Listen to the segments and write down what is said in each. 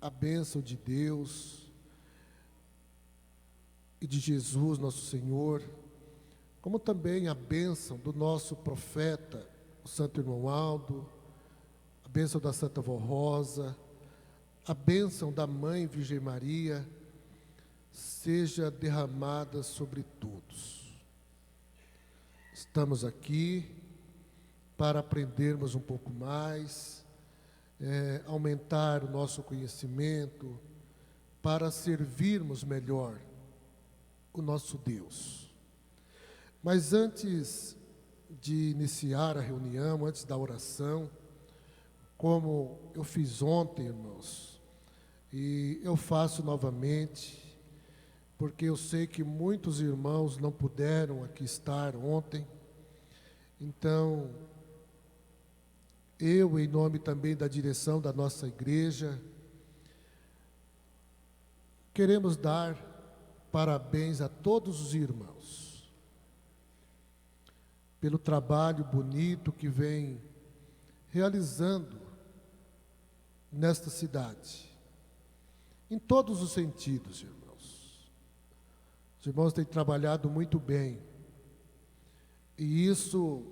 a bênção de Deus e de Jesus, nosso Senhor, como também a bênção do nosso profeta, o Santo Irmão Aldo, a bênção da Santa Vó Rosa, a bênção da Mãe Virgem Maria, seja derramada sobre todos. Estamos aqui para aprendermos um pouco mais, aumentar o nosso conhecimento, para servirmos melhor o nosso Deus. Mas antes de iniciar a reunião, antes da oração, como eu fiz ontem, irmãos, e eu faço novamente, porque eu sei que muitos irmãos não puderam aqui estar ontem. Então, eu, em nome também da direção da nossa igreja, queremos dar parabéns a todos os irmãos pelo trabalho bonito que vem realizando nesta cidade, em todos os sentidos, irmãos. Os irmãos têm trabalhado muito bem, e isso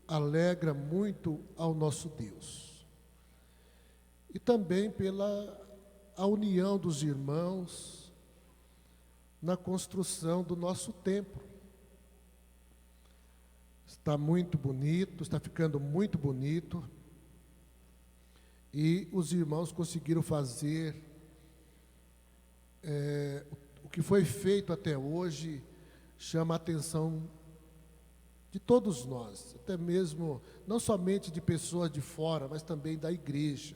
alegra muito ao nosso Deus. E também pela a união dos irmãos na construção do nosso templo. Está muito bonito, está ficando muito bonito, e os irmãos conseguiram fazer o que foi feito até hoje, chama a atenção de todos nós, até mesmo, não somente de pessoas de fora, mas também da igreja,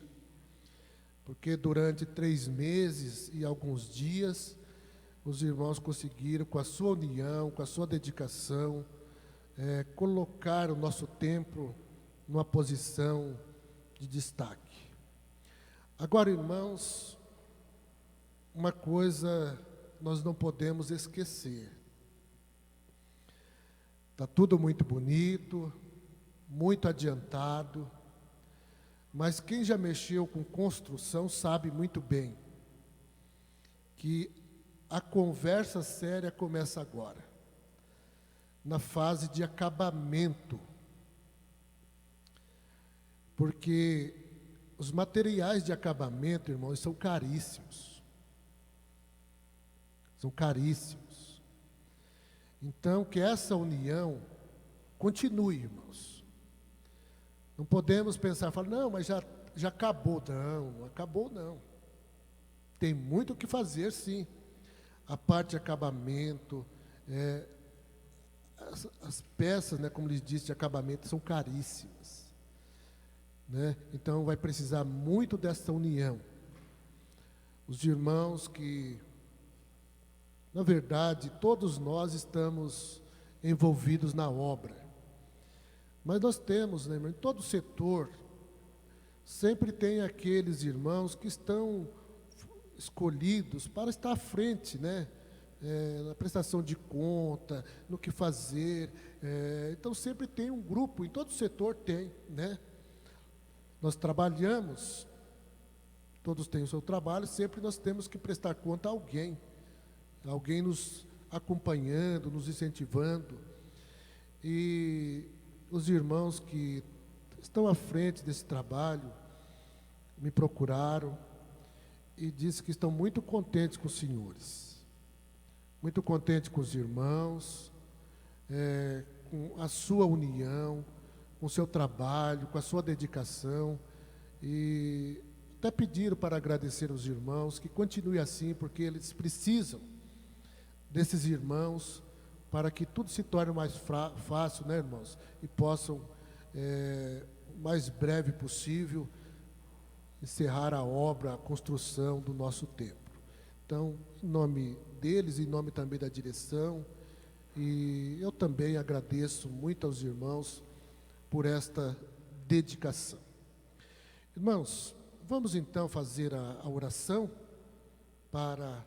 porque durante 3 meses e alguns dias, os irmãos conseguiram, com a sua união, com a sua dedicação, colocar o nosso templo numa posição de destaque. Agora, irmãos, uma coisa nós não podemos esquecer. Está tudo muito bonito, muito adiantado, mas quem já mexeu com construção sabe muito bem que a conversa séria começa agora, na fase de acabamento, porque os materiais de acabamento, irmãos, são caríssimos. São caríssimos. Então, que essa união continue, irmãos. Não podemos pensar, falar, não, mas já acabou. Não acabou não. Tem muito o que fazer, sim. A parte de acabamento, as peças, né, como lhes disse, de acabamento são caríssimas, né? Então vai precisar muito dessa união. Os irmãos que, na verdade, todos nós estamos envolvidos na obra, mas nós temos, né, irmão, em todo setor, sempre tem aqueles irmãos que estão escolhidos para estar à frente, né? Na prestação de conta, no que fazer. Então sempre tem um grupo, em todo setor tem, né? Nós trabalhamos, todos têm o seu trabalho, sempre nós temos que prestar conta a alguém nos acompanhando, nos incentivando. E os irmãos que estão à frente desse trabalho me procuraram e disse que estão muito contentes com os senhores, muito contentes com os irmãos, com a sua união, com o seu trabalho, com a sua dedicação, e até pediram para agradecer aos irmãos, que continue assim, porque eles precisam desses irmãos, para que tudo se torne mais fácil, né, irmãos, e possam, o mais breve possível, encerrar a obra, a construção do nosso templo. Então, em nome deles, em nome também da direção, e eu também agradeço muito aos irmãos por esta dedicação. Irmãos, vamos então fazer a oração para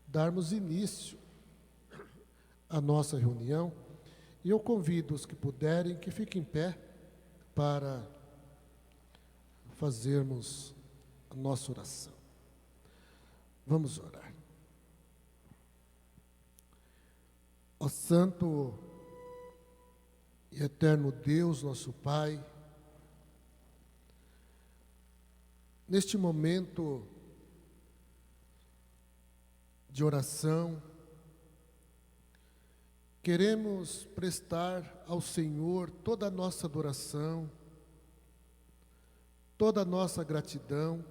darmos início à nossa reunião, e eu convido os que puderem que fiquem em pé para fazermos a nossa oração. Vamos orar. Ó Santo e eterno Deus, nosso Pai, neste momento de oração, queremos prestar ao Senhor toda a nossa adoração, toda a nossa gratidão,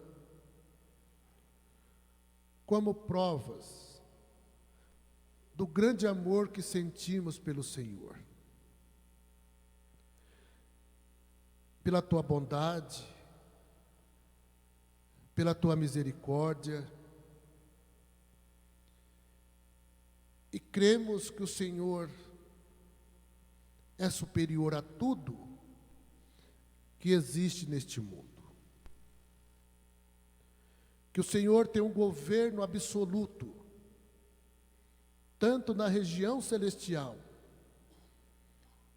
como provas do grande amor que sentimos pelo Senhor. Pela Tua bondade, pela Tua misericórdia, e cremos que o Senhor é superior a tudo que existe neste mundo. Que o Senhor tem um governo absoluto, tanto na região celestial,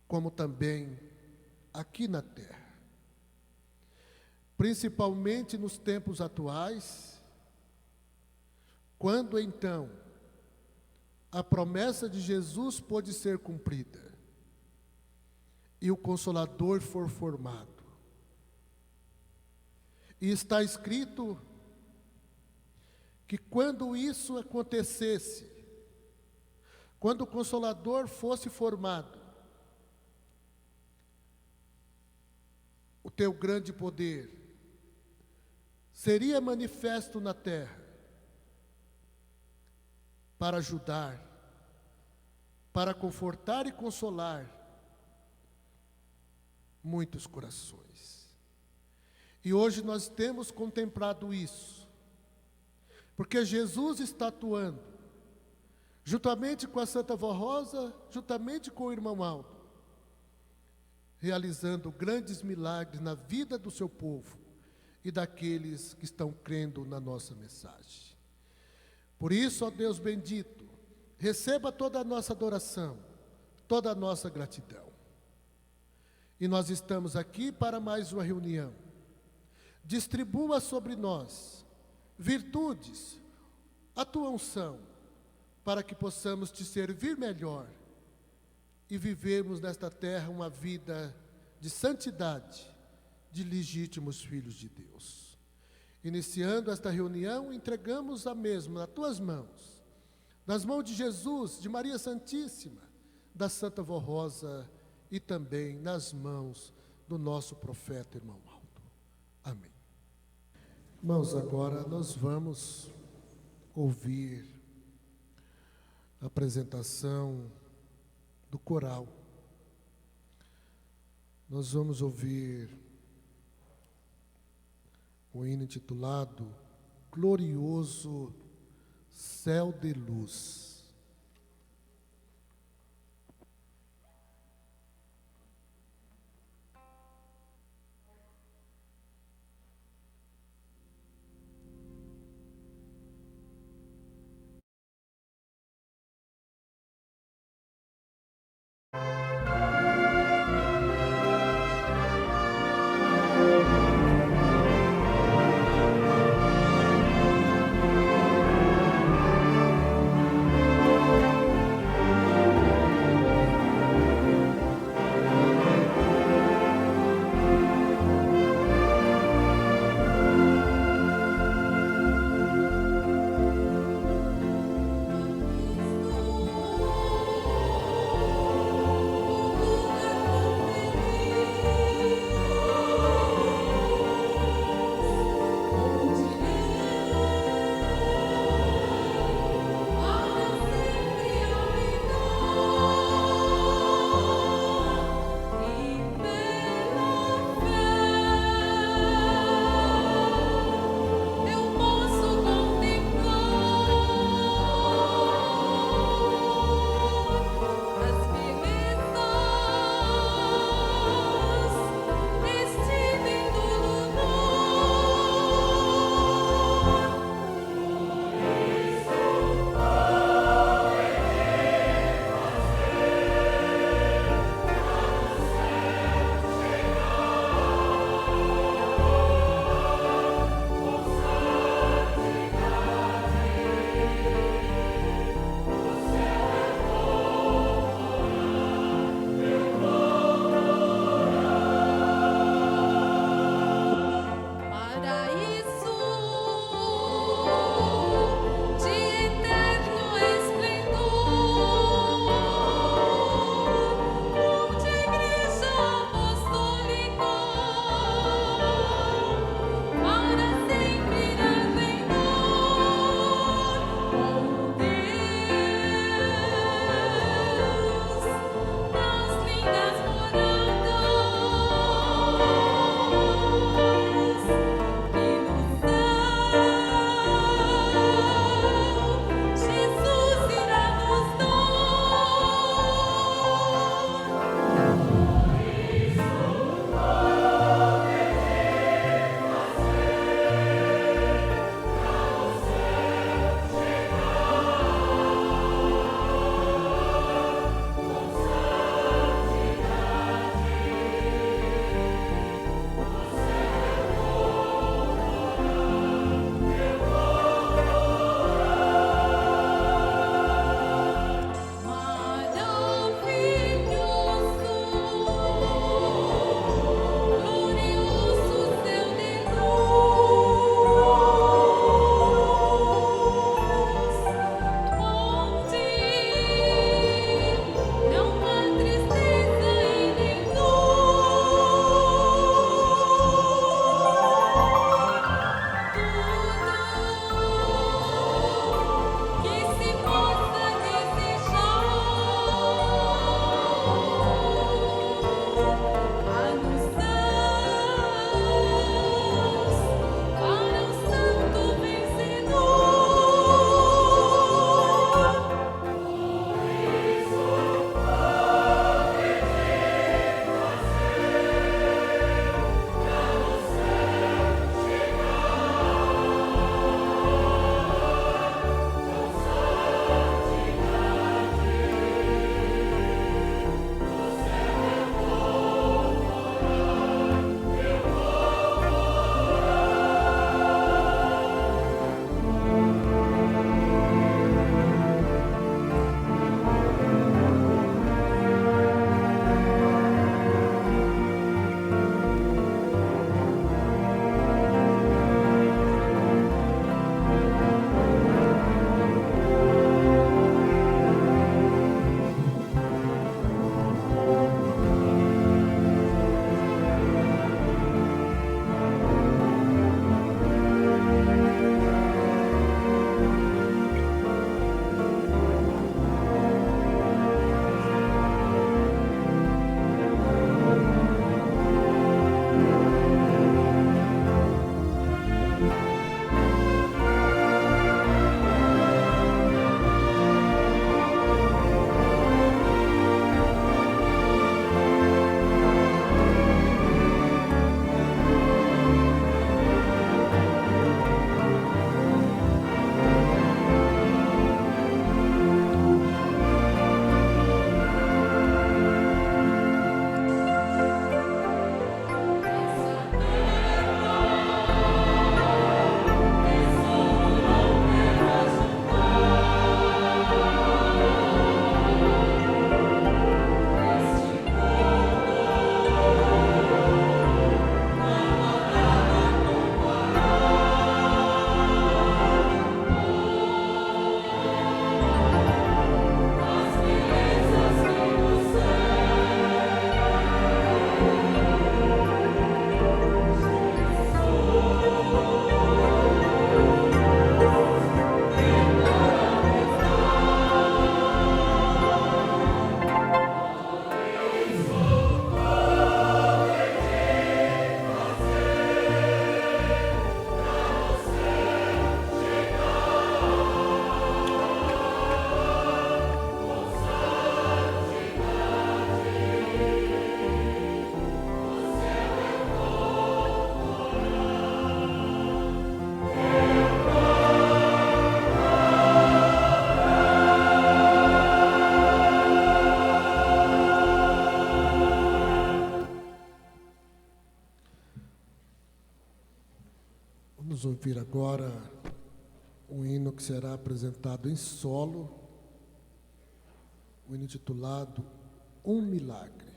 como também aqui na terra. Principalmente nos tempos atuais, quando então a promessa de Jesus pôde ser cumprida e o Consolador for formado. E está escrito que quando isso acontecesse, quando o Consolador fosse formado, o teu grande poder seria manifesto na terra para ajudar, para confortar e consolar muitos corações. E hoje nós temos contemplado isso, porque Jesus está atuando, juntamente com a Santa Vó Rosa, juntamente com o irmão Aldo, realizando grandes milagres na vida do seu povo e daqueles que estão crendo na nossa mensagem. Por isso, ó Deus bendito, receba toda a nossa adoração, toda a nossa gratidão. E nós estamos aqui para mais uma reunião. Distribua sobre nós virtudes, a tua unção, para que possamos te servir melhor e vivermos nesta terra uma vida de santidade, de legítimos filhos de Deus. Iniciando esta reunião, entregamos a mesma nas tuas mãos, nas mãos de Jesus, de Maria Santíssima, da Santa Vó Rosa e também nas mãos do nosso profeta irmão Aldo. Amém. Irmãos, agora nós vamos ouvir a apresentação do coral. Nós vamos ouvir o hino intitulado Glorioso Céu de Luz. Vamos ouvir agora um hino que será apresentado em solo, o hino intitulado Um Milagre.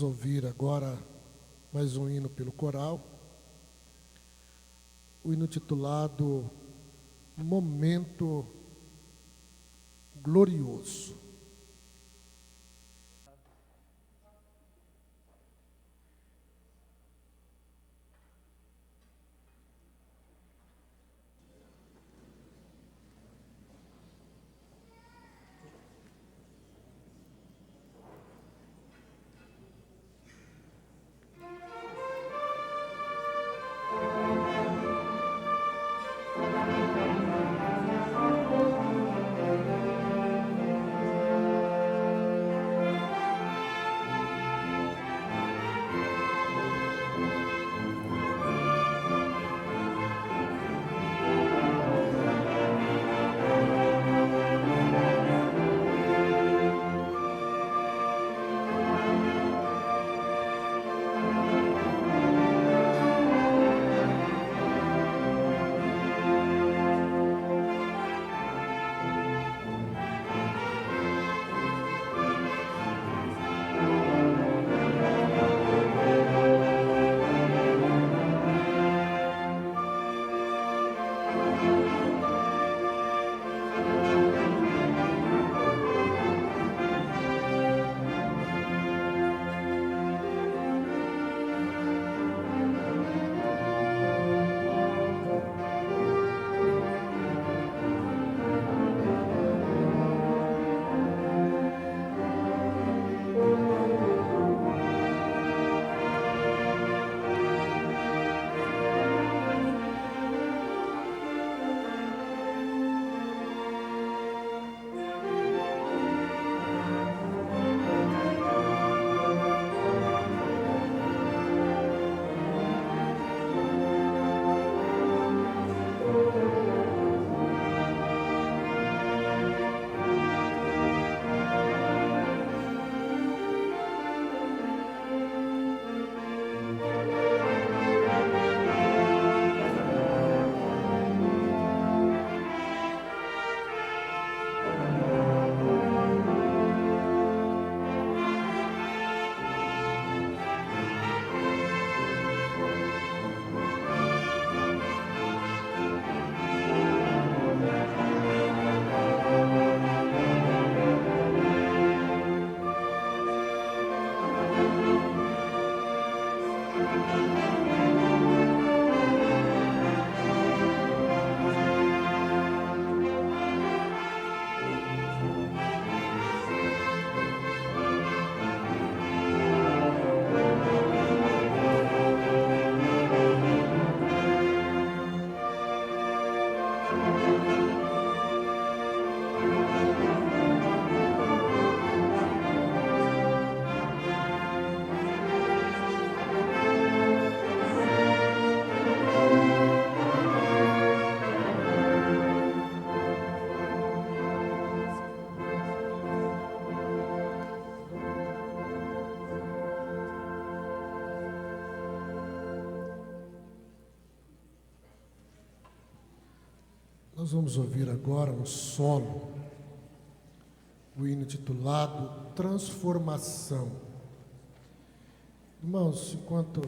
Vamos ouvir agora mais um hino pelo coral, o hino titulado Momento Glorioso. Nós vamos ouvir agora um solo, o hino titulado Transformação. Irmãos, enquanto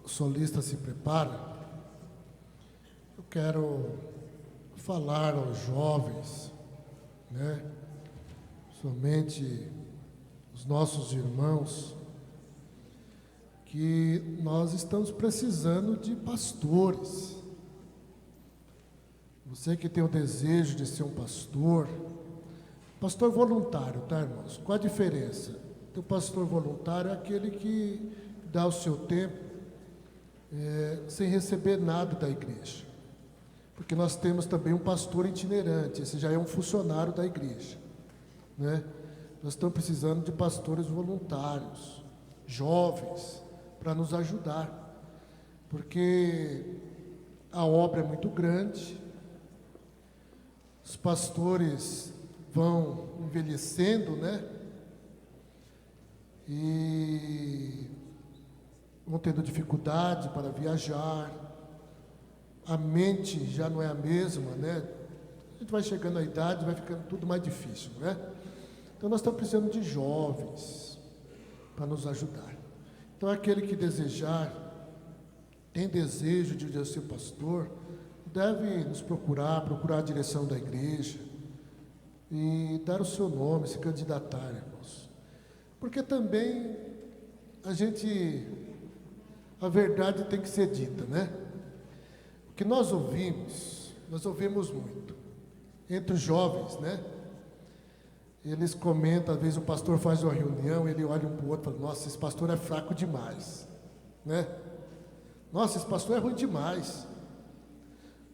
o solista se prepara, eu quero falar aos jovens, somente os nossos irmãos, que nós estamos precisando de pastores. Você que tem o desejo de ser um pastor voluntário, tá, irmãos? Qual a diferença? O pastor voluntário é aquele que dá o seu tempo sem receber nada da igreja. Porque nós temos também um pastor itinerante, esse já é um funcionário da igreja, Nós estamos precisando de pastores voluntários, jovens, para nos ajudar, porque a obra é muito grande. Os pastores vão envelhecendo, E vão tendo dificuldade para viajar. A mente já não é a mesma, A gente vai chegando à idade, vai ficando tudo mais difícil, Então nós estamos precisando de jovens para nos ajudar. Então, aquele que desejar, tem desejo de ser pastor, deve nos procurar a direção da igreja e dar o seu nome, se candidatar, irmãos. Porque também a verdade tem que ser dita, né? O que nós ouvimos muito, entre os jovens, né? Eles comentam, às vezes o pastor faz uma reunião, ele olha um para o outro e fala: nossa, esse pastor é fraco demais, né? Nossa, esse pastor é ruim demais.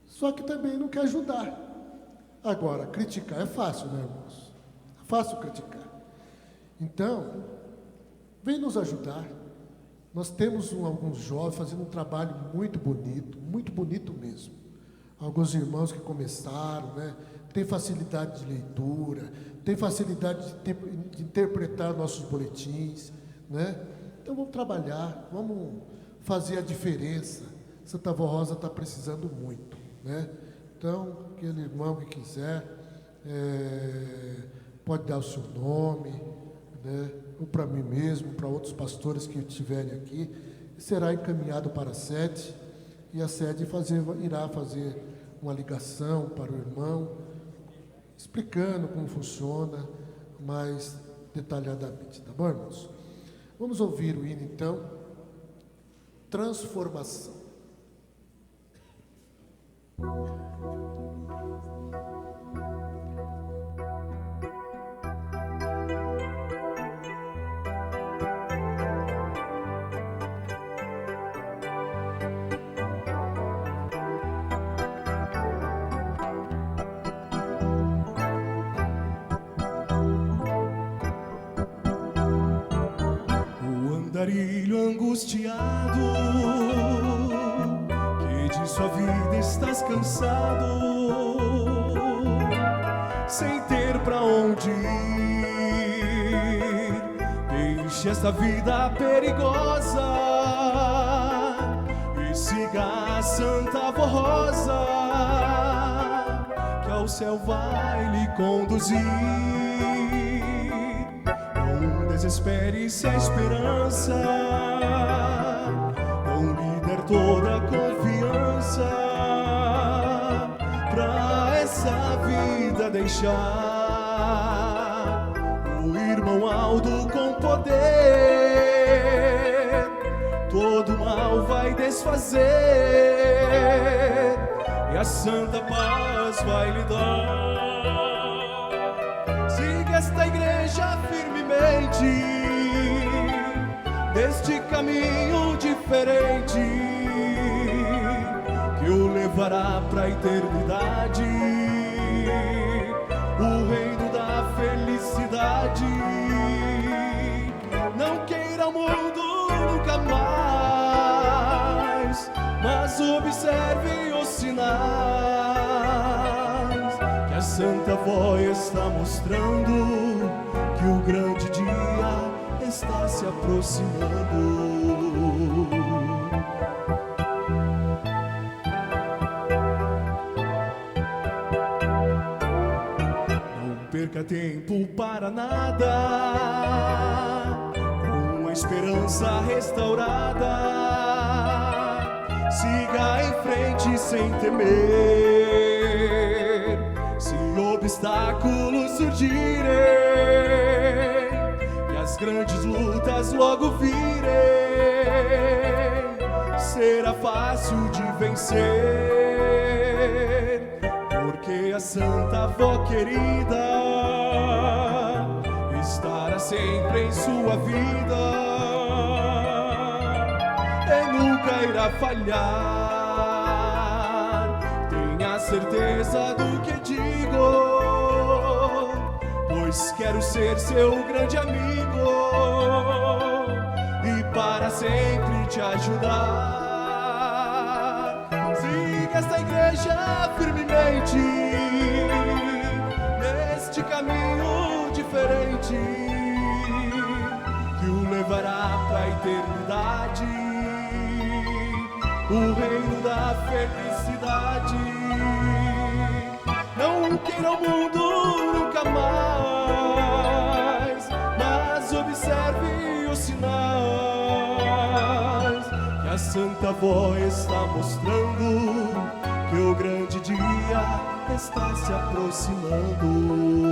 Só que também não quer ajudar. Agora, criticar é fácil, né, irmãos? É fácil criticar. Então, vem nos ajudar. Nós temos alguns jovens fazendo um trabalho muito bonito mesmo. Alguns irmãos que começaram, né? Tem facilidade de leitura, tem facilidade de interpretar nossos boletins, né? Então vamos trabalhar, vamos fazer a diferença. Santa Avó Rosa está precisando muito, né? Então, aquele irmão que quiser, pode dar o seu nome, né? Ou para mim mesmo, para outros pastores que estiverem aqui, será encaminhado para a sede, e a sede irá fazer uma ligação para o irmão, explicando como funciona mais detalhadamente, tá bom, irmãos? Vamos ouvir o hino, então, Transformação. Andarilho angustiado, que de sua vida estás cansado, sem ter pra onde ir. Deixe esta vida perigosa e siga a Santa Avó Rosa, que ao céu vai lhe conduzir. Desespere se a esperança não lhe der toda a confiança pra essa vida deixar. O irmão Aldo com poder todo mal vai desfazer e a santa paz vai lhe dar. Siga esta igreja firmemente neste caminho diferente que o levará para a eternidade, o reino da felicidade. Não queira o mundo nunca mais, mas observe os sinais que a Santa Avó está mostrando, que o grande dia está se aproximando. Não perca tempo para nada, com a esperança restaurada, siga em frente sem temer. Se obstáculos surgirem e as grandes lutas logo virem, será fácil de vencer, porque a Santa Avó querida estará sempre em sua vida e nunca irá falhar. Tenha certeza do que digo, pois quero ser seu grande amigo e para sempre te ajudar. Siga esta igreja firmemente neste caminho diferente que o levará para a eternidade, o reino da felicidade. Não queira o mundo nunca mais, mas observe os sinais a santa voz está mostrando que o grande dia está se aproximando.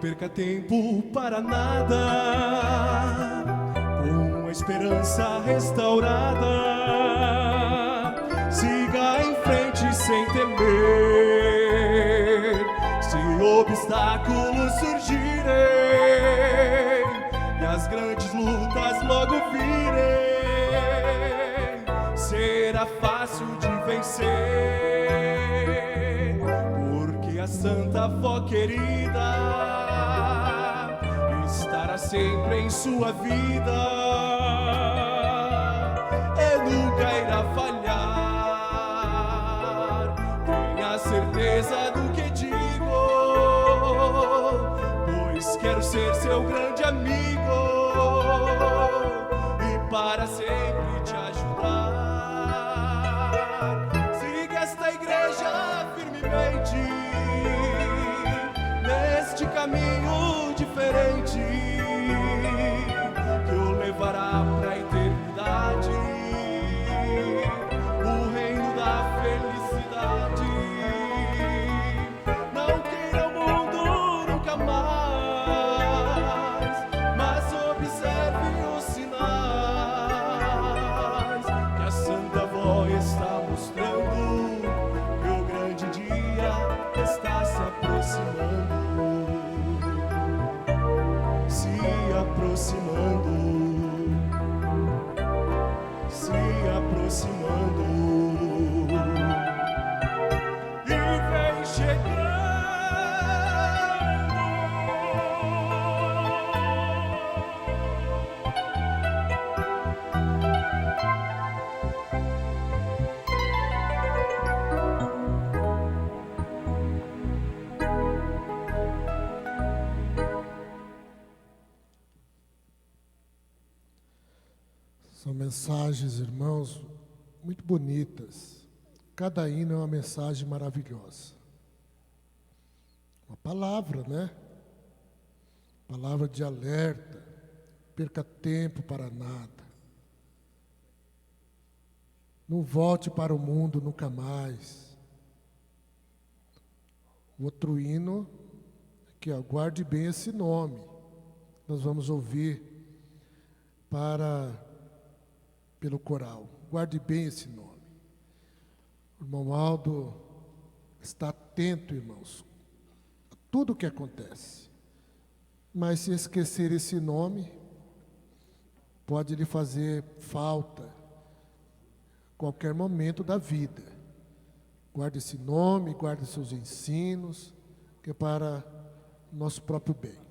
Perca tempo para nada, com a esperança restaurada, siga em frente sem temer. Se obstáculos surgirem e as grandes lutas logo virem, será fácil de vencer, porque a Santa Avó querida estará sempre em sua vida e nunca irá falhar. Tenha certeza do que digo, pois quero ser seu grande amigo e para sempre te ajudar. Siga esta igreja firmemente neste caminho diferente que o levará para a eternidade, o reino da felicidade. Não queira o mundo nunca mais, mas observe os sinais que a Santa Avó está mostrando, que o grande dia está se aproximando. Se aproximando, e vem chegando. São mensagens, irmãos, muito bonitas. Cada hino é uma mensagem maravilhosa. Uma palavra, né? Palavra de alerta. Perca tempo para nada. Não volte para o mundo nunca mais. O outro hino, aqui, ó, guarde bem esse nome. Nós vamos ouvir pelo coral. Guarde bem esse nome. O irmão Aldo está atento, irmãos, a tudo o que acontece. Mas se esquecer esse nome, pode lhe fazer falta a qualquer momento da vida. Guarde esse nome, guarde seus ensinos, que é para o nosso próprio bem.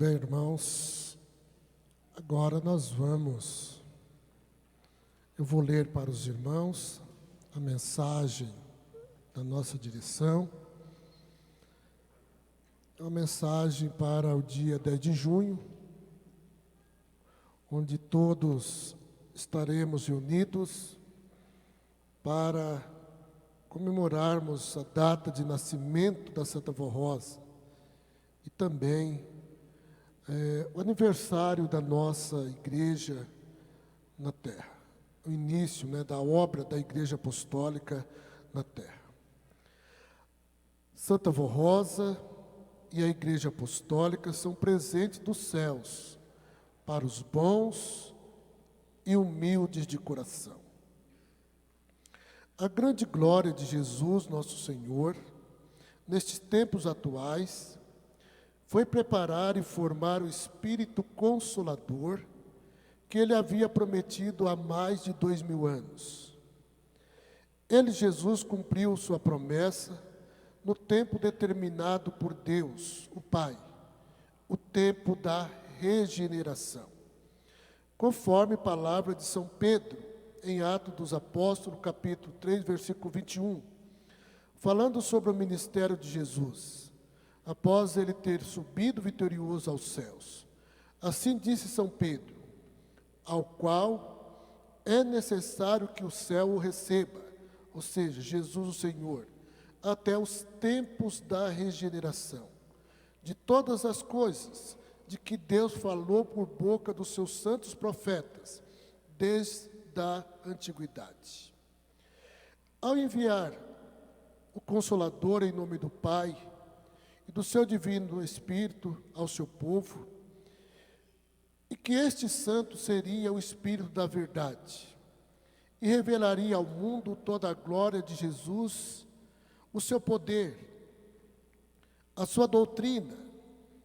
bem, irmãos, agora eu vou ler para os irmãos a mensagem da nossa direção. É uma mensagem para o dia 10 de junho, onde todos estaremos reunidos para comemorarmos a data de nascimento da Santa Vó Rosa e também o aniversário da nossa igreja na terra, o início, da obra da Igreja Apostólica na terra. Santa Vó Rosa e a Igreja Apostólica são presentes dos céus para os bons e humildes de coração. A grande glória de Jesus, nosso Senhor, nestes tempos atuais, foi preparar e formar o Espírito Consolador que Ele havia prometido há mais de 2000 anos. Ele, Jesus, cumpriu sua promessa no tempo determinado por Deus, o Pai, o tempo da regeneração. Conforme palavra de São Pedro, em Atos dos Apóstolos, capítulo 3, versículo 21, falando sobre o ministério de Jesus, após ele ter subido vitorioso aos céus. Assim disse São Pedro, ao qual é necessário que o céu o receba, ou seja, Jesus o Senhor, até os tempos da regeneração, de todas as coisas de que Deus falou por boca dos seus santos profetas, desde a antiguidade. Ao enviar o Consolador em nome do Pai e do seu Divino Espírito ao seu povo, e que este santo seria o Espírito da verdade, e revelaria ao mundo toda a glória de Jesus, o seu poder, a sua doutrina,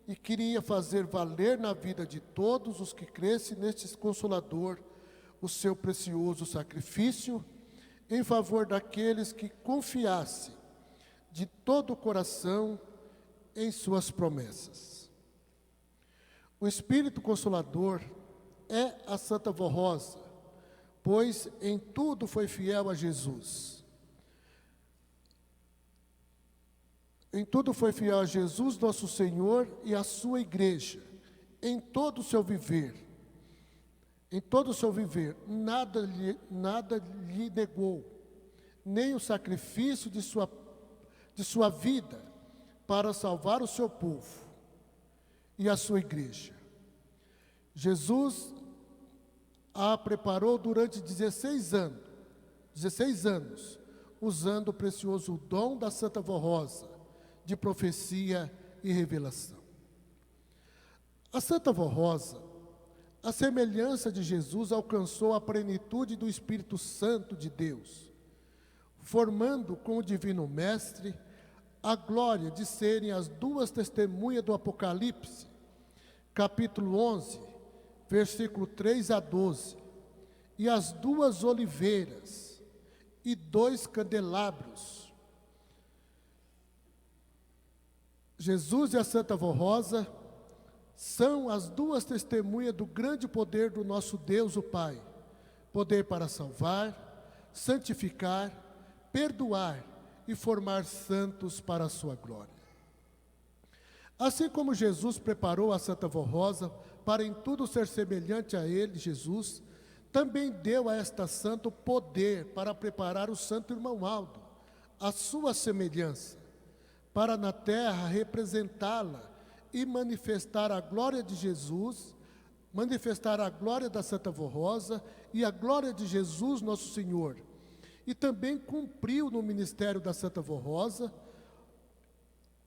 e queria fazer valer na vida de todos os que crescem neste Consolador o seu precioso sacrifício em favor daqueles que confiassem de todo o coração em suas promessas. O Espírito Consolador é a Santa Vó Rosa, pois em tudo foi fiel a Jesus. Em tudo foi fiel a Jesus, nosso Senhor, e a sua igreja, em todo o seu viver. Em todo o seu viver, nada lhe negou, nem o sacrifício de sua vida para salvar o seu povo e a sua igreja. Jesus a preparou durante 16 anos, usando o precioso dom da Santa Vó Rosa, de profecia e revelação. A Santa Vó Rosa, a semelhança de Jesus, alcançou a plenitude do Espírito Santo de Deus, formando com o Divino Mestre a glória de serem as duas testemunhas do Apocalipse, capítulo 11, versículo 3 a 12, e as duas oliveiras e 2 candelabros. Jesus e a Santa Vó Rosa são as duas testemunhas do grande poder do nosso Deus, o Pai. Poder para salvar, santificar, perdoar e formar santos para a sua glória. Assim como Jesus preparou a Santa Vó Rosa para em tudo ser semelhante a ele, Jesus, também deu a esta santa o poder para preparar o santo irmão Aldo, a sua semelhança, para na terra representá-la e manifestar a glória de Jesus, manifestar a glória da Santa Vó Rosa e a glória de Jesus, nosso Senhor. E também cumpriu no ministério da Santa Vó Rosa,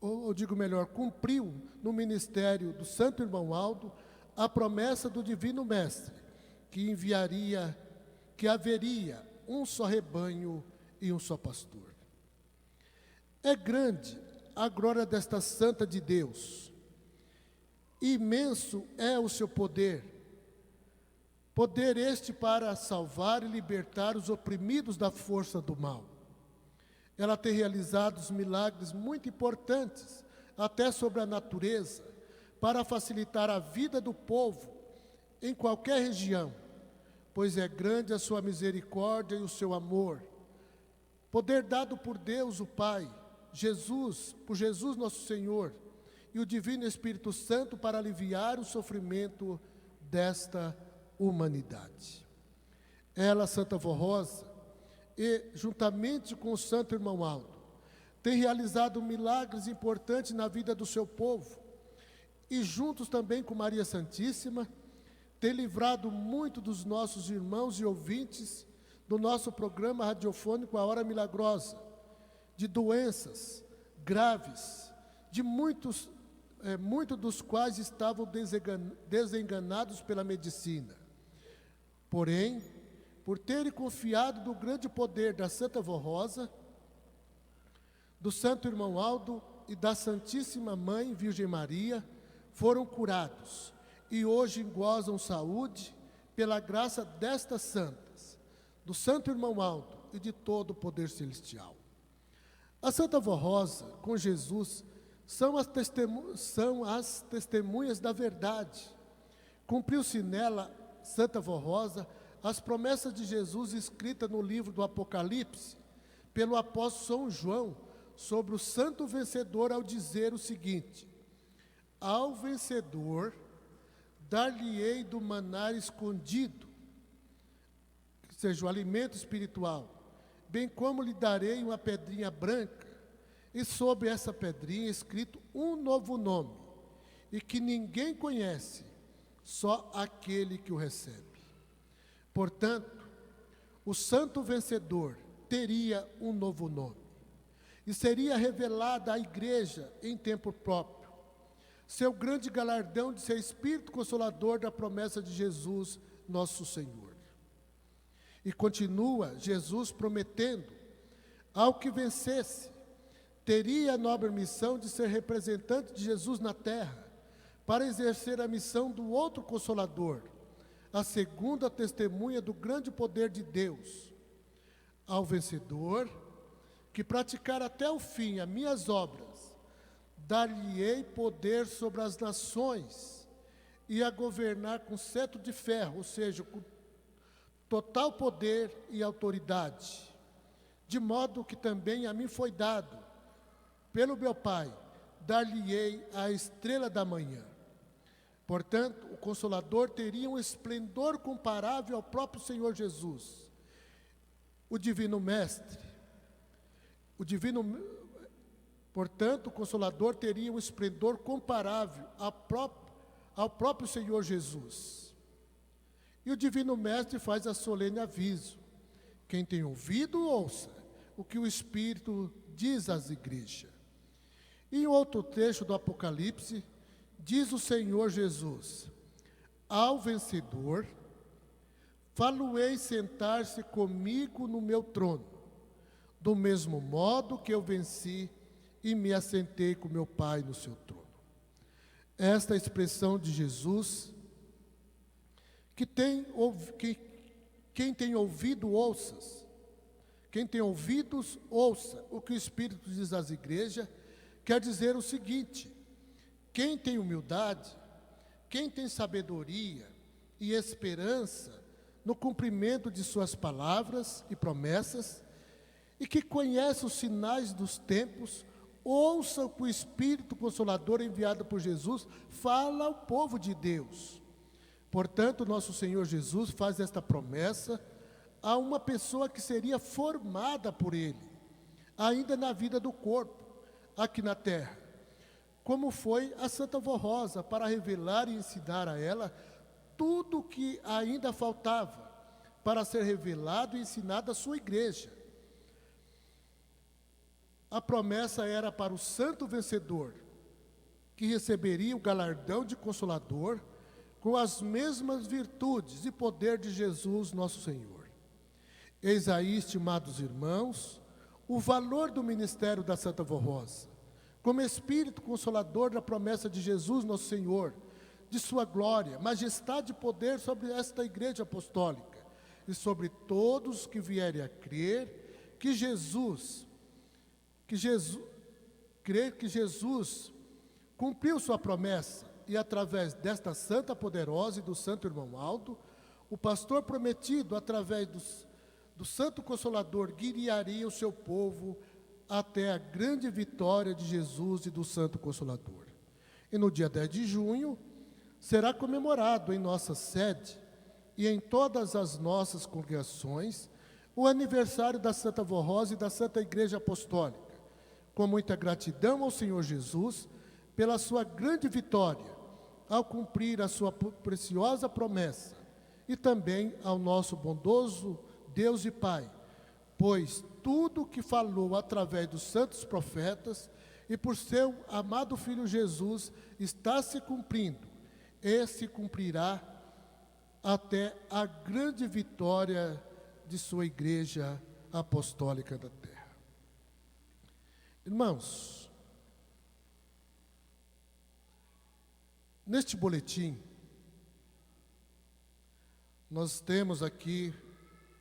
ou digo melhor, cumpriu no ministério do Santo Irmão Aldo a promessa do Divino Mestre, que haveria um só rebanho e um só pastor. É grande a glória desta Santa de Deus. Imenso é o seu poder este para salvar e libertar os oprimidos da força do mal. Ela tem realizado milagres muito importantes, até sobre a natureza, para facilitar a vida do povo em qualquer região, pois é grande a sua misericórdia e o seu amor. Poder dado por Deus o Pai, por Jesus nosso Senhor, e o Divino Espírito Santo para aliviar o sofrimento desta humanidade. Ela, Santa Vó Rosa, e juntamente com o Santo Irmão Aldo, tem realizado milagres importantes na vida do seu povo, e juntos também com Maria Santíssima, tem livrado muito dos nossos irmãos e ouvintes do nosso programa radiofônico A Hora Milagrosa, de doenças graves, de muitos dos quais estavam desenganados pela medicina. Porém, por terem confiado no grande poder da Santa Vó Rosa, do Santo Irmão Aldo e da Santíssima Mãe Virgem Maria, foram curados e hoje gozam saúde pela graça destas santas, do Santo Irmão Aldo e de todo o poder celestial. A Santa Vó Rosa, com Jesus, são as testemunhas da verdade. Cumpriu-se nela, Santa Vó Rosa, as promessas de Jesus escritas no livro do Apocalipse, pelo apóstolo São João, sobre o santo vencedor, ao dizer o seguinte: ao vencedor dar-lhe-ei do maná escondido, que seja o alimento espiritual, bem como lhe darei uma pedrinha branca, e sobre essa pedrinha escrito um novo nome, e que ninguém conhece, só aquele que o recebe. Portanto, o santo vencedor teria um novo nome, e seria revelada à igreja em tempo próprio, seu grande galardão de ser Espírito Consolador da promessa de Jesus, nosso Senhor. E continua Jesus prometendo, ao que vencesse, teria a nobre missão de ser representante de Jesus na terra, para exercer a missão do outro Consolador, a segunda testemunha do grande poder de Deus. Ao vencedor, que praticar até o fim as minhas obras, dar-lhe-ei poder sobre as nações, e a governar com cetro de ferro, ou seja, com total poder e autoridade, de modo que também a mim foi dado, pelo meu Pai, dar-lhe-ei a estrela da manhã. Portanto, o Consolador teria um esplendor comparável ao próprio Senhor Jesus, o Divino Mestre. Portanto, o Consolador teria um esplendor comparável ao próprio Senhor Jesus. E o Divino Mestre faz a solene aviso: quem tem ouvido, ouça o que o Espírito diz às igrejas. E em outro trecho do Apocalipse, diz o Senhor Jesus: ao vencedor, falo-ei sentar-se comigo no meu trono, do mesmo modo que eu venci e me assentei com meu Pai no seu trono. Esta expressão de Jesus, quem tem ouvido, ouça. Quem tem ouvidos, ouça o que o Espírito diz às igrejas, quer dizer o seguinte: quem tem humildade, quem tem sabedoria e esperança no cumprimento de suas palavras e promessas, e que conhece os sinais dos tempos, ouça o que o Espírito Consolador enviado por Jesus fala ao povo de Deus. Portanto, nosso Senhor Jesus faz esta promessa a uma pessoa que seria formada por Ele, ainda na vida do corpo, aqui na terra, como foi a Santa Vó Rosa, para revelar e ensinar a ela tudo o que ainda faltava para ser revelado e ensinado à sua igreja. A promessa era para o santo vencedor, que receberia o galardão de Consolador com as mesmas virtudes e poder de Jesus, nosso Senhor. Eis aí, estimados irmãos, o valor do ministério da Santa Vó Rosa, como Espírito Consolador da promessa de Jesus, nosso Senhor, de sua glória, majestade e poder sobre esta igreja apostólica e sobre todos que vierem a crer que Jesus cumpriu sua promessa e através desta santa poderosa e do santo irmão Aldo, o pastor prometido, através do santo Consolador, guiaria o seu povo até a grande vitória de Jesus e do santo Consolador. E no dia 10 de junho, será comemorado em nossa sede e em todas as nossas congregações o aniversário da Santa Vó Rosa e da Santa Igreja Apostólica, com muita gratidão ao Senhor Jesus pela sua grande vitória, ao cumprir a sua preciosa promessa, e também ao nosso bondoso Deus e Pai, pois tudo o que falou através dos santos profetas e por seu amado Filho Jesus está se cumprindo, e se cumprirá até a grande vitória de sua Igreja Apostólica da Terra. Irmãos, neste boletim, nós temos aqui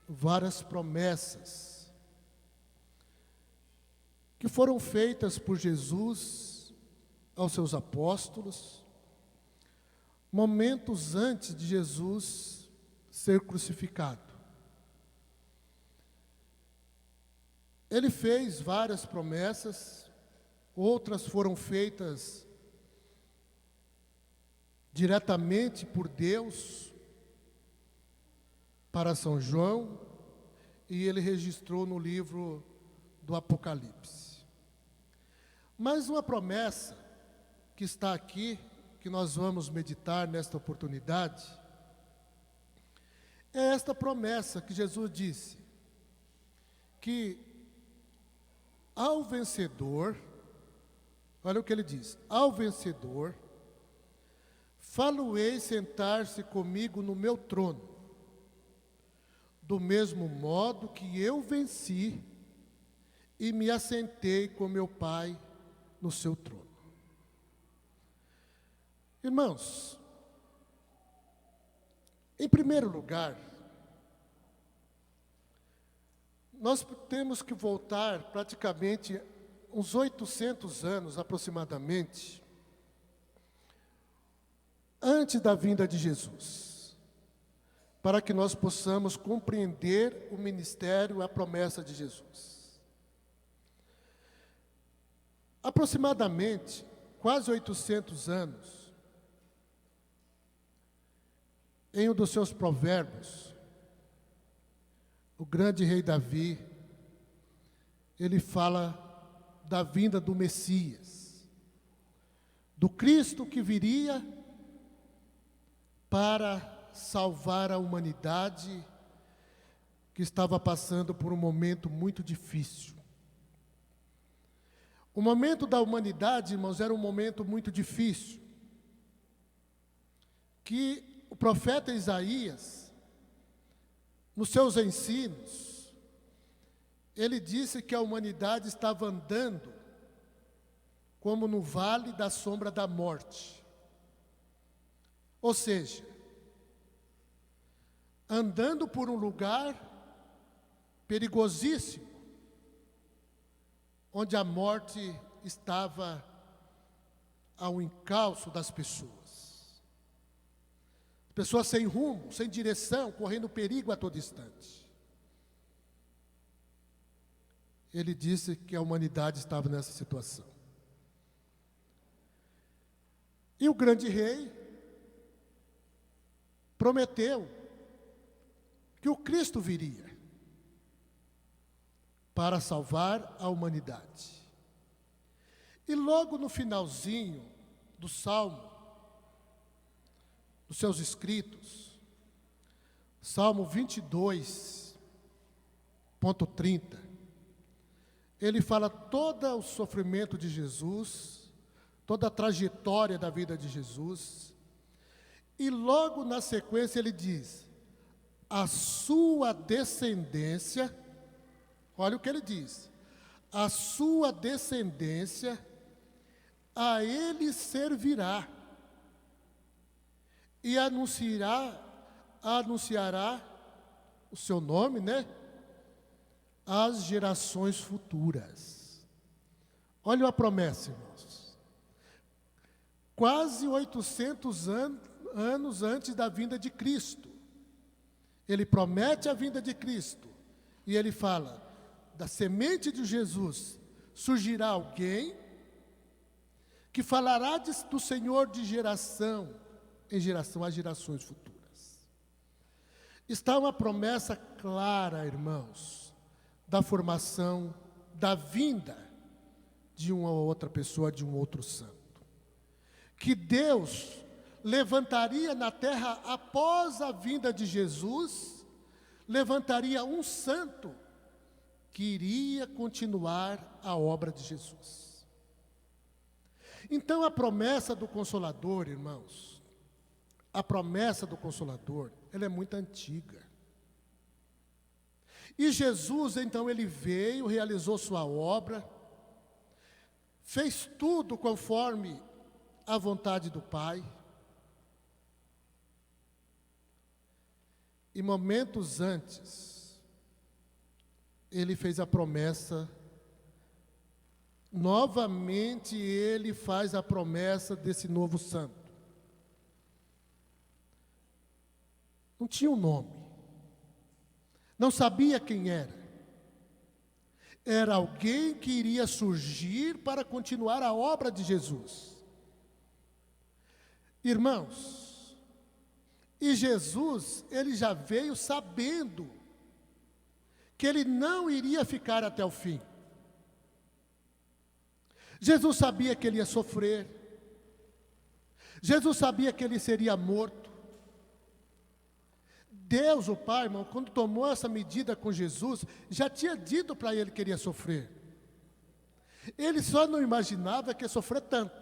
várias promessas que foram feitas por Jesus aos seus apóstolos, momentos antes de Jesus ser crucificado. Ele fez várias promessas, outras foram feitas diretamente por Deus para São João, e ele registrou no livro do Apocalipse. Mas uma promessa que está aqui, que nós vamos meditar nesta oportunidade, é esta promessa que Jesus disse, que ao vencedor, olha o que ele diz, ao vencedor, falo-ei sentar-se comigo no meu trono, do mesmo modo que eu venci e me assentei com meu Pai no seu trono. Irmãos, em primeiro lugar, nós temos que voltar praticamente uns 800 anos aproximadamente, antes da vinda de Jesus, para que nós possamos compreender o ministério, a promessa de Jesus. Aproximadamente, quase 800 anos, em um dos seus provérbios, o grande rei Davi, ele fala da vinda do Messias, do Cristo que viria para salvar a humanidade que estava passando por um momento muito difícil. O momento da humanidade, irmãos, era um momento muito difícil, que o profeta Isaías, nos seus ensinos, ele disse que a humanidade estava andando como no vale da sombra da morte. Ou seja, andando por um lugar perigosíssimo, onde a morte estava ao encalço das pessoas. Pessoas sem rumo, sem direção, correndo perigo a todo instante. Ele disse que a humanidade estava nessa situação. E o grande rei prometeu que o Cristo viria para salvar a humanidade. E logo no finalzinho do Salmo, dos seus escritos, Salmo 22.30, ele fala todo o sofrimento de Jesus, toda a trajetória da vida de Jesus, e logo na sequência ele diz, a sua descendência, olha o que ele diz, a sua descendência a ele servirá, e anunciará o seu nome, né? Às gerações futuras. Olha a promessa, irmãos. quase 800 anos antes da vinda de Cristo. Ele promete a vinda de Cristo, e ele fala, da semente de Jesus surgirá alguém que falará do Senhor de geração em geração às gerações futuras. Está uma promessa clara, irmãos, da formação, da vinda de uma outra pessoa, de um outro santo. Que Deus levantaria na terra, após a vinda de Jesus, levantaria um santo que iria continuar a obra de Jesus. Então a promessa do Consolador, irmãos, a promessa do Consolador, ela é muito antiga. E Jesus, então, ele veio, realizou sua obra, fez tudo conforme a vontade do Pai. E momentos antes, ele fez a promessa, novamente ele faz a promessa desse novo santo. Não tinha um nome, não sabia quem era. Era alguém que iria surgir para continuar a obra de Jesus. Irmãos, e Jesus, ele já veio sabendo que ele não iria ficar até o fim. Jesus sabia que ele ia sofrer. Jesus sabia que ele seria morto. Deus, o Pai, irmão, quando tomou essa medida com Jesus, já tinha dito para ele que ele ia sofrer. Ele só não imaginava que ia sofrer tanto.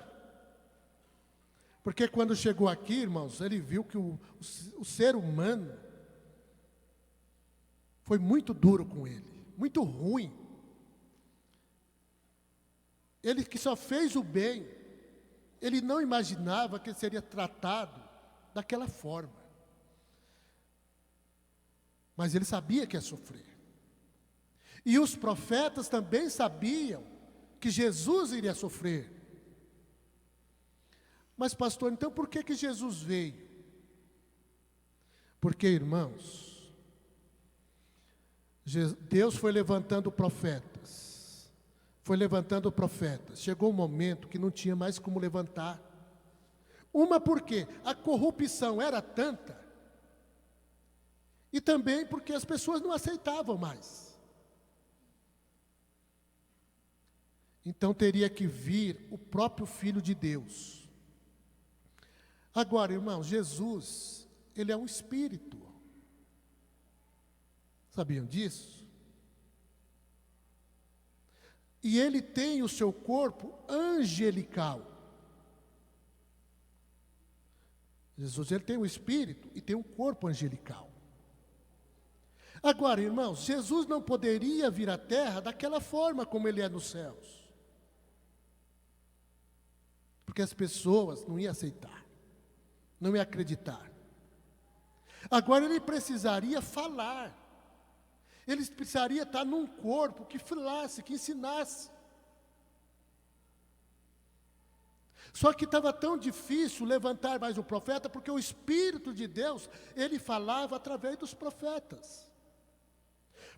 Porque quando chegou aqui, irmãos, ele viu que o ser humano foi muito duro com ele, muito ruim. Ele que só fez o bem, ele não imaginava que ele seria tratado daquela forma. Mas ele sabia que ia sofrer. E os profetas também sabiam que Jesus iria sofrer. Mas, pastor, então por que Jesus veio? Porque, irmãos, Deus foi levantando profetas. Foi levantando profetas. Chegou um momento que não tinha mais como levantar. Uma porque a corrupção era tanta. E também porque as pessoas não aceitavam mais. Então teria que vir o próprio Filho de Deus. Agora, irmãos, Jesus, ele é um espírito. Sabiam disso? E ele tem o seu corpo angelical. Jesus, ele tem um espírito e tem um corpo angelical. Agora, irmãos, Jesus não poderia vir à terra daquela forma como ele é nos céus. Porque as pessoas não iam aceitar, não iam acreditar. Agora ele precisaria falar. Ele precisaria estar num corpo que falasse, que ensinasse. Só que estava tão difícil levantar mais o profeta, porque o Espírito de Deus, ele falava através dos profetas.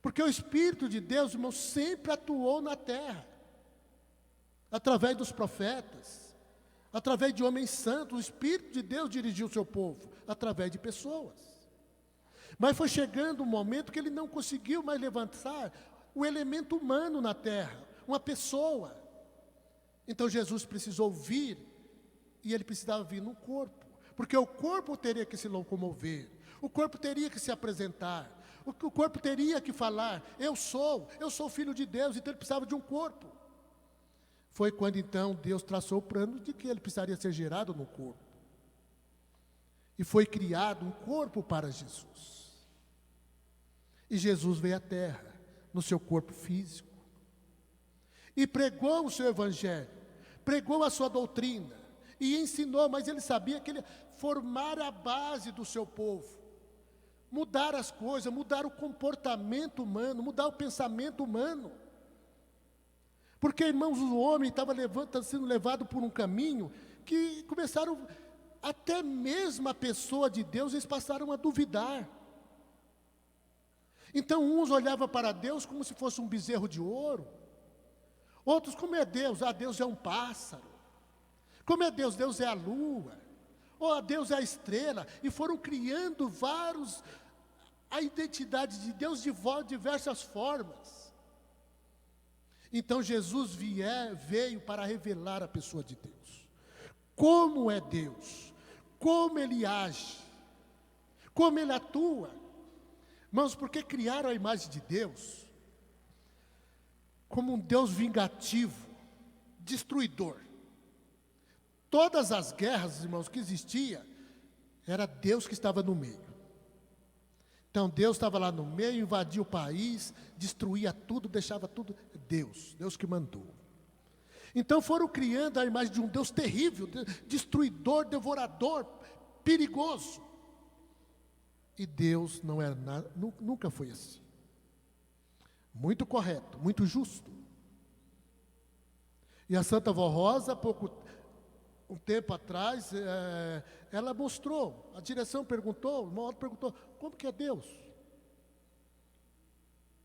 Porque o Espírito de Deus, irmão, sempre atuou na terra, através dos profetas, através de homens santos. O Espírito de Deus dirigiu o seu povo, através de pessoas. Mas foi chegando um momento que ele não conseguiu mais levantar o elemento humano na terra, uma pessoa. Então Jesus precisou vir, e ele precisava vir no corpo, porque o corpo teria que se locomover, o corpo teria que se apresentar, o corpo teria que falar, eu sou filho de Deus, então ele precisava de um corpo. Foi quando então Deus traçou o plano de que ele precisaria ser gerado no corpo. E foi criado um corpo para Jesus. E Jesus veio à terra, no seu corpo físico. E pregou o seu evangelho, pregou a sua doutrina, e ensinou, mas ele sabia que ele ia formar a base do seu povo. Mudar as coisas, mudar o comportamento humano, mudar o pensamento humano. Porque, irmãos, o homem estava sendo levado por um caminho que começaram, até mesmo a pessoa de Deus, eles passaram a duvidar. Então uns olhavam para Deus como se fosse um bezerro de ouro. Outros, como é Deus? Ah, Deus é um pássaro. Como é Deus? Deus é a lua. Ou Deus é a estrela. E foram criando a identidade de Deus de diversas formas. Então Jesus veio para revelar a pessoa de Deus. Como é Deus? Como Ele age? Como Ele atua? Irmãos, porque criaram a imagem de Deus como um Deus vingativo, destruidor. Todas as guerras, irmãos, que existiam, era Deus que estava no meio. Então Deus estava lá no meio, invadia o país, destruía tudo, deixava tudo. Deus que mandou. Então foram criando a imagem de um Deus terrível, destruidor, devorador, perigoso. E Deus não era nada, nunca foi assim. Muito correto, muito justo. E a Santa Vó Rosa, um tempo atrás, ela mostrou, a direção perguntou, o irmão Aldo perguntou, como que é Deus?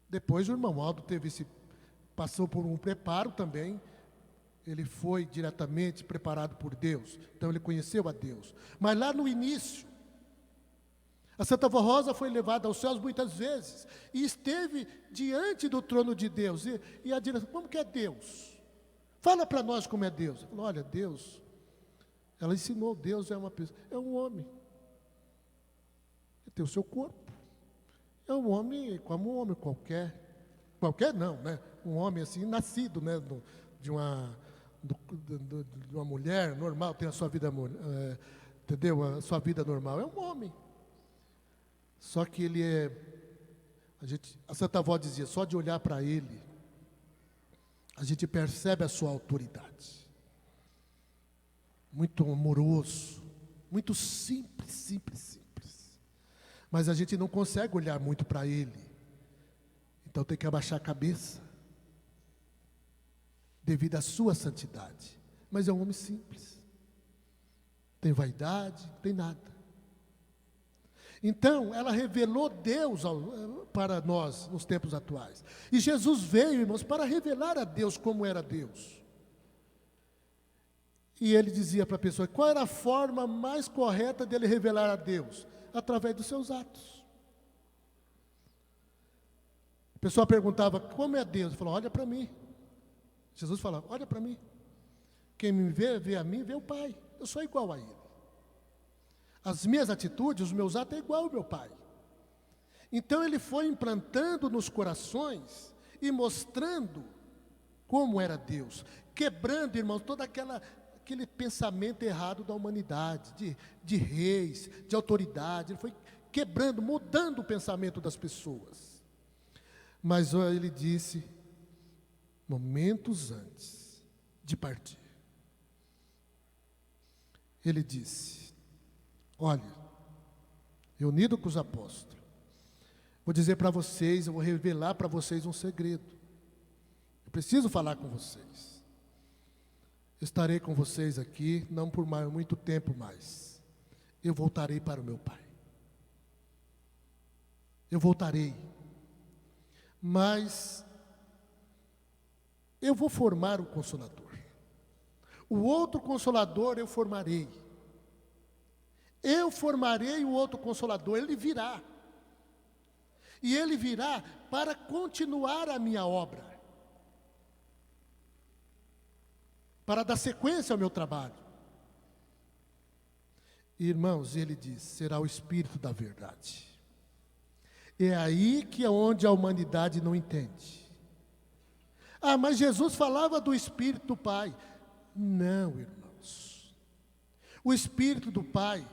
Depois o irmão Aldo passou por um preparo também, ele foi diretamente preparado por Deus, então ele conheceu a Deus. Mas lá no início, a Santa Vó Rosa foi levada aos céus muitas vezes, e esteve diante do trono de Deus, e a direção, como que é Deus? Fala para nós como é Deus. Falou, olha, Deus, ela ensinou, Deus é uma pessoa, é um homem, ele tem o seu corpo, é um homem como um homem qualquer não, né? Um homem assim, nascido, né? De uma mulher normal, tem a sua vida, entendeu? A sua vida normal, é um homem. Só que ele a Santa Avó dizia, só de olhar para ele, a gente percebe a sua autoridade. Muito amoroso, muito simples. Mas a gente não consegue olhar muito para ele. Então tem que abaixar a cabeça, devido à sua santidade. Mas é um homem simples. Tem vaidade, não tem nada. Então, ela revelou Deus para nós nos tempos atuais. E Jesus veio, irmãos, para revelar a Deus como era Deus. E ele dizia para a pessoa, qual era a forma mais correta dele revelar a Deus? Através dos seus atos. A pessoa perguntava, como é Deus? Ele falou, olha para mim. Jesus falava, olha para mim. Quem me vê a mim, vê o Pai. Eu sou igual a Ele. As minhas atitudes, os meus atos é igual ao meu Pai. Então ele foi implantando nos corações e mostrando como era Deus, quebrando, irmãos, todo aquele pensamento errado da humanidade, de reis, de autoridade. Ele foi quebrando, mudando o pensamento das pessoas. Mas ele disse, momentos antes de partir, ele disse, olha, reunido com os apóstolos, vou dizer para vocês, eu vou revelar para vocês um segredo. Eu preciso falar com vocês. Estarei com vocês aqui, não por muito tempo mais. Eu voltarei para o meu Pai. Eu voltarei. Mas eu vou formar um Consolador. O outro Consolador eu formarei. Eu formarei o outro Consolador, ele virá. E ele virá para continuar a minha obra. Para dar sequência ao meu trabalho. Irmãos, ele diz, será o Espírito da verdade. É aí que é onde a humanidade não entende. Ah, mas Jesus falava do Espírito do Pai. Não, irmãos. O Espírito do Pai,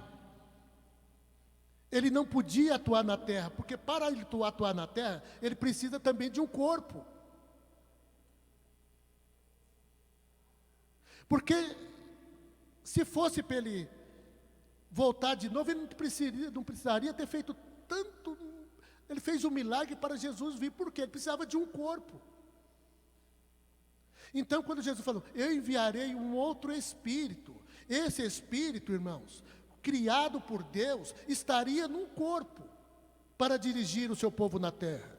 ele não podia atuar na terra, porque para ele atuar na terra, ele precisa também de um corpo. Porque se fosse para ele voltar de novo, ele não precisaria ter feito tanto. Ele fez um milagre para Jesus vir, porque ele precisava de um corpo. Então, quando Jesus falou, eu enviarei um outro Espírito, esse espírito, irmãos, criado por Deus, estaria num corpo para dirigir o seu povo na terra,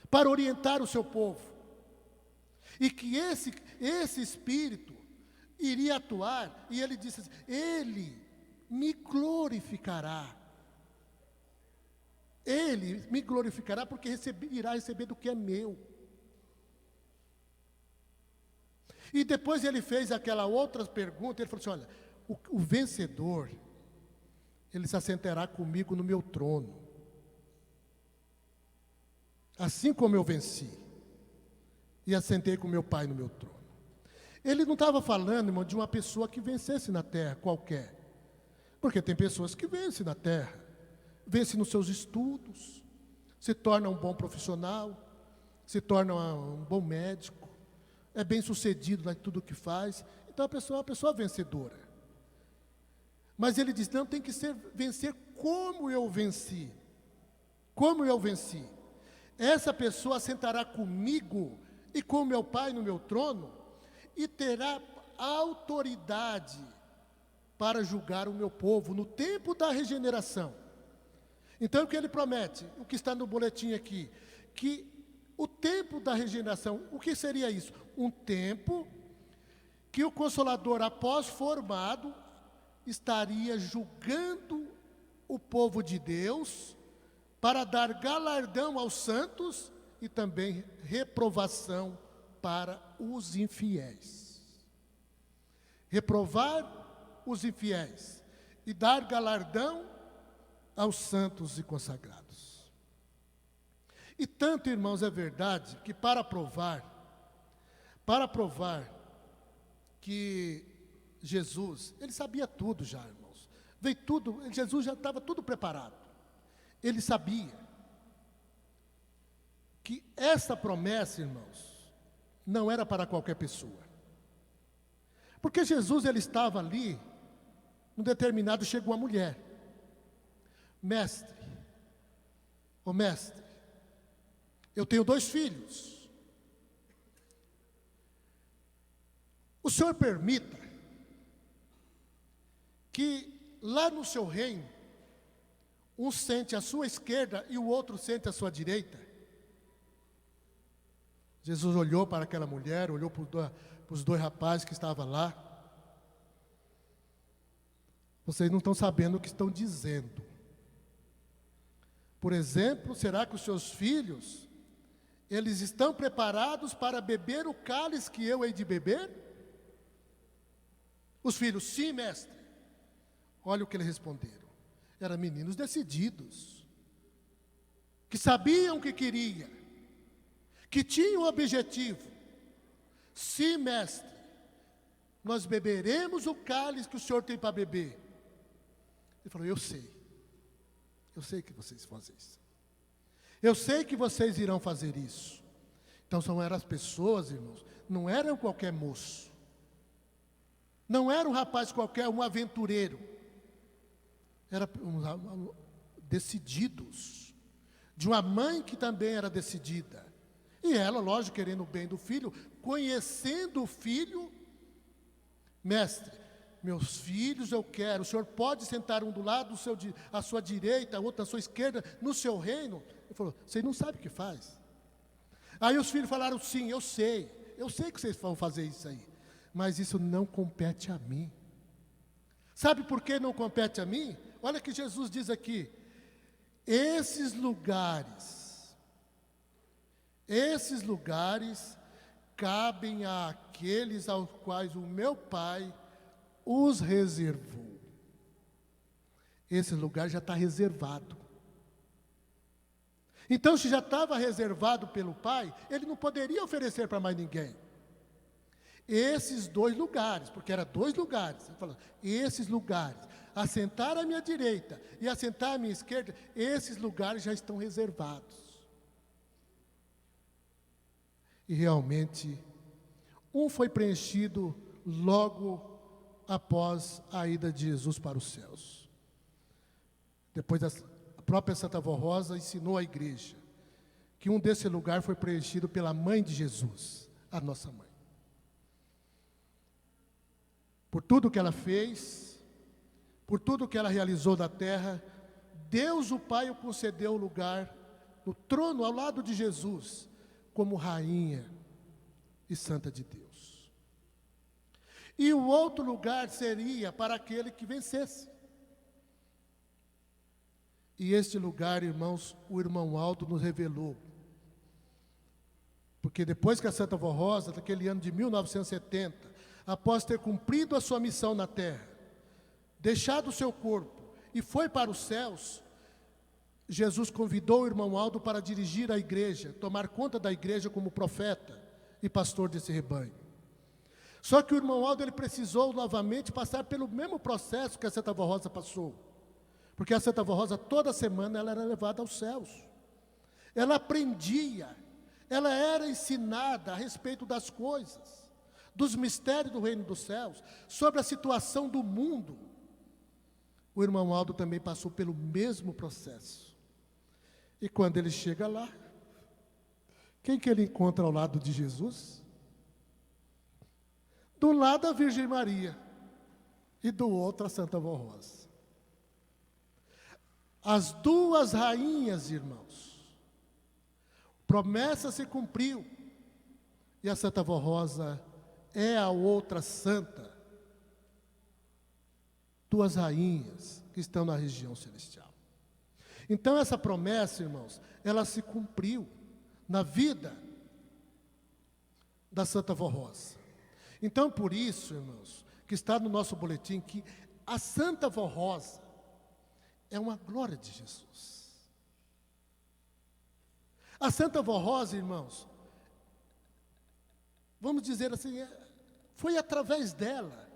para orientar o seu povo. E que esse espírito iria atuar, e ele disse assim: ele me glorificará. Ele me glorificará porque irá receber do que é meu. E depois ele fez aquela outra pergunta, ele falou assim: olha, o vencedor, ele se assentará comigo no meu trono. Assim como eu venci, e assentei com meu Pai no meu trono. Ele não estava falando, irmão, de uma pessoa que vencesse na terra, qualquer. Porque tem pessoas que vencem na terra, vencem nos seus estudos, se torna um bom profissional, se torna um bom médico, é bem sucedido em tudo o que faz. Então a pessoa é uma pessoa vencedora. Mas ele diz: não, tem que vencer como eu venci. Como eu venci. Essa pessoa sentará comigo e com meu Pai no meu trono, e terá autoridade para julgar o meu povo no tempo da regeneração. Então o que ele promete, o que está no boletim aqui, que o tempo da regeneração, o que seria isso? Um tempo que o Consolador, após formado, estaria julgando o povo de Deus, para dar galardão aos santos e também reprovação para os infiéis. Reprovar os infiéis e dar galardão aos santos e consagrados. E tanto, irmãos, é verdade que para provar que Jesus, ele sabia tudo já, irmãos. Veio tudo, Jesus já estava tudo preparado. Ele sabia que essa promessa, irmãos, não era para qualquer pessoa. Porque Jesus, ele estava ali, num determinado, chegou uma mulher. Mestre, mestre, eu tenho 2 filhos. O senhor permita que lá no seu reino, um sente à sua esquerda e o outro sente à sua direita? Jesus olhou para aquela mulher, olhou para os 2 rapazes que estavam lá. Vocês não estão sabendo o que estão dizendo. Por exemplo, será que os seus filhos, eles estão preparados para beber o cálice que eu hei de beber? Os filhos: sim, mestre. Olha o que eles responderam. Eram meninos decididos, que sabiam o que queria, que tinham um objetivo. Sim, mestre, nós beberemos o cálice que o senhor tem para beber. Ele falou: eu sei que vocês fazem isso, eu sei que vocês irão fazer isso. Então eram as pessoas, irmãos, não eram qualquer moço, não era um rapaz qualquer, um aventureiro. Eram decididos, de uma mãe que também era decidida. E ela, lógico, querendo o bem do filho, conhecendo o filho: mestre, meus filhos eu quero, o senhor pode sentar um do lado à sua direita, outro à sua esquerda, no seu reino? Ele falou: vocês não sabem o que faz. Aí os filhos falaram: sim, eu sei que vocês vão fazer isso aí, mas isso não compete a mim. Sabe por que não compete a mim? Olha que Jesus diz aqui: esses lugares cabem àqueles aos quais o meu Pai os reservou. Esse lugar já está reservado. Então, se já estava reservado pelo Pai, ele não poderia oferecer para mais ninguém. Esses 2 lugares, porque eram 2 lugares, ele falou: esses lugares, assentar à minha direita e assentar à minha esquerda, esses lugares já estão reservados. E realmente, um foi preenchido logo após a ida de Jesus para os céus. Depois a própria Santa Vó Rosa ensinou à igreja que um desse lugar foi preenchido pela mãe de Jesus, a nossa mãe. por tudo que ela fez, por tudo que ela realizou na terra, Deus o Pai o concedeu lugar no trono ao lado de Jesus, como rainha e santa de Deus. E o outro lugar seria para aquele que vencesse. E este lugar, irmãos, o irmão Aldo nos revelou. Porque depois que a Santa Vó Rosa, naquele ano de 1970, após ter cumprido a sua missão na terra, deixado o seu corpo e foi para os céus, Jesus convidou o irmão Aldo para dirigir a igreja, tomar conta da igreja como profeta e pastor desse rebanho. Só que o irmão Aldo ele precisou novamente passar pelo mesmo processo que a Santa Vó Rosa passou. Porque a Santa Vó Rosa, toda semana, ela era levada aos céus. Ela aprendia, ela era ensinada a respeito das coisas, dos mistérios do reino dos céus, sobre a situação do mundo. O irmão Aldo também passou pelo mesmo processo. E quando ele chega lá, quem que ele encontra ao lado de Jesus? Do lado a Virgem Maria e do outro a Santa Vó Rosa. As duas rainhas, irmãos, promessa se cumpriu, e a Santa Vó Rosa é a outra santa. Duas rainhas que estão na região celestial. Então essa promessa, irmãos, ela se cumpriu na vida da Santa Vó Rosa. Então por isso, irmãos, que está no nosso boletim que a Santa Vó Rosa é uma glória de Jesus. A Santa Vó Rosa, irmãos, vamos dizer assim, foi através dela.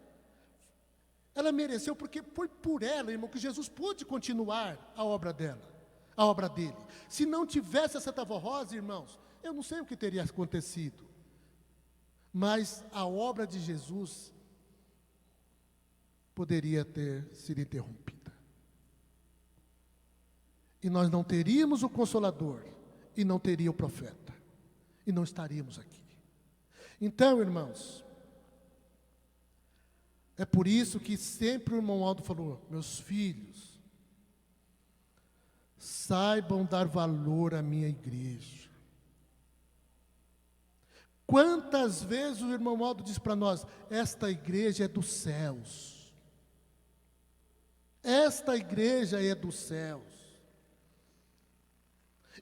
Ela mereceu, porque foi por ela, irmão, que Jesus pôde continuar a obra dela, a obra dele. Se não tivesse a Santa Vó Rosa, irmãos, eu não sei o que teria acontecido. Mas a obra de Jesus poderia ter sido interrompida. E nós não teríamos o Consolador, e não teria o profeta, e não estaríamos aqui. Então, irmãos, é por isso que sempre o irmão Aldo falou: meus filhos, saibam dar valor à minha igreja. Quantas vezes o irmão Aldo diz para nós: esta igreja é dos céus. Esta igreja é dos céus.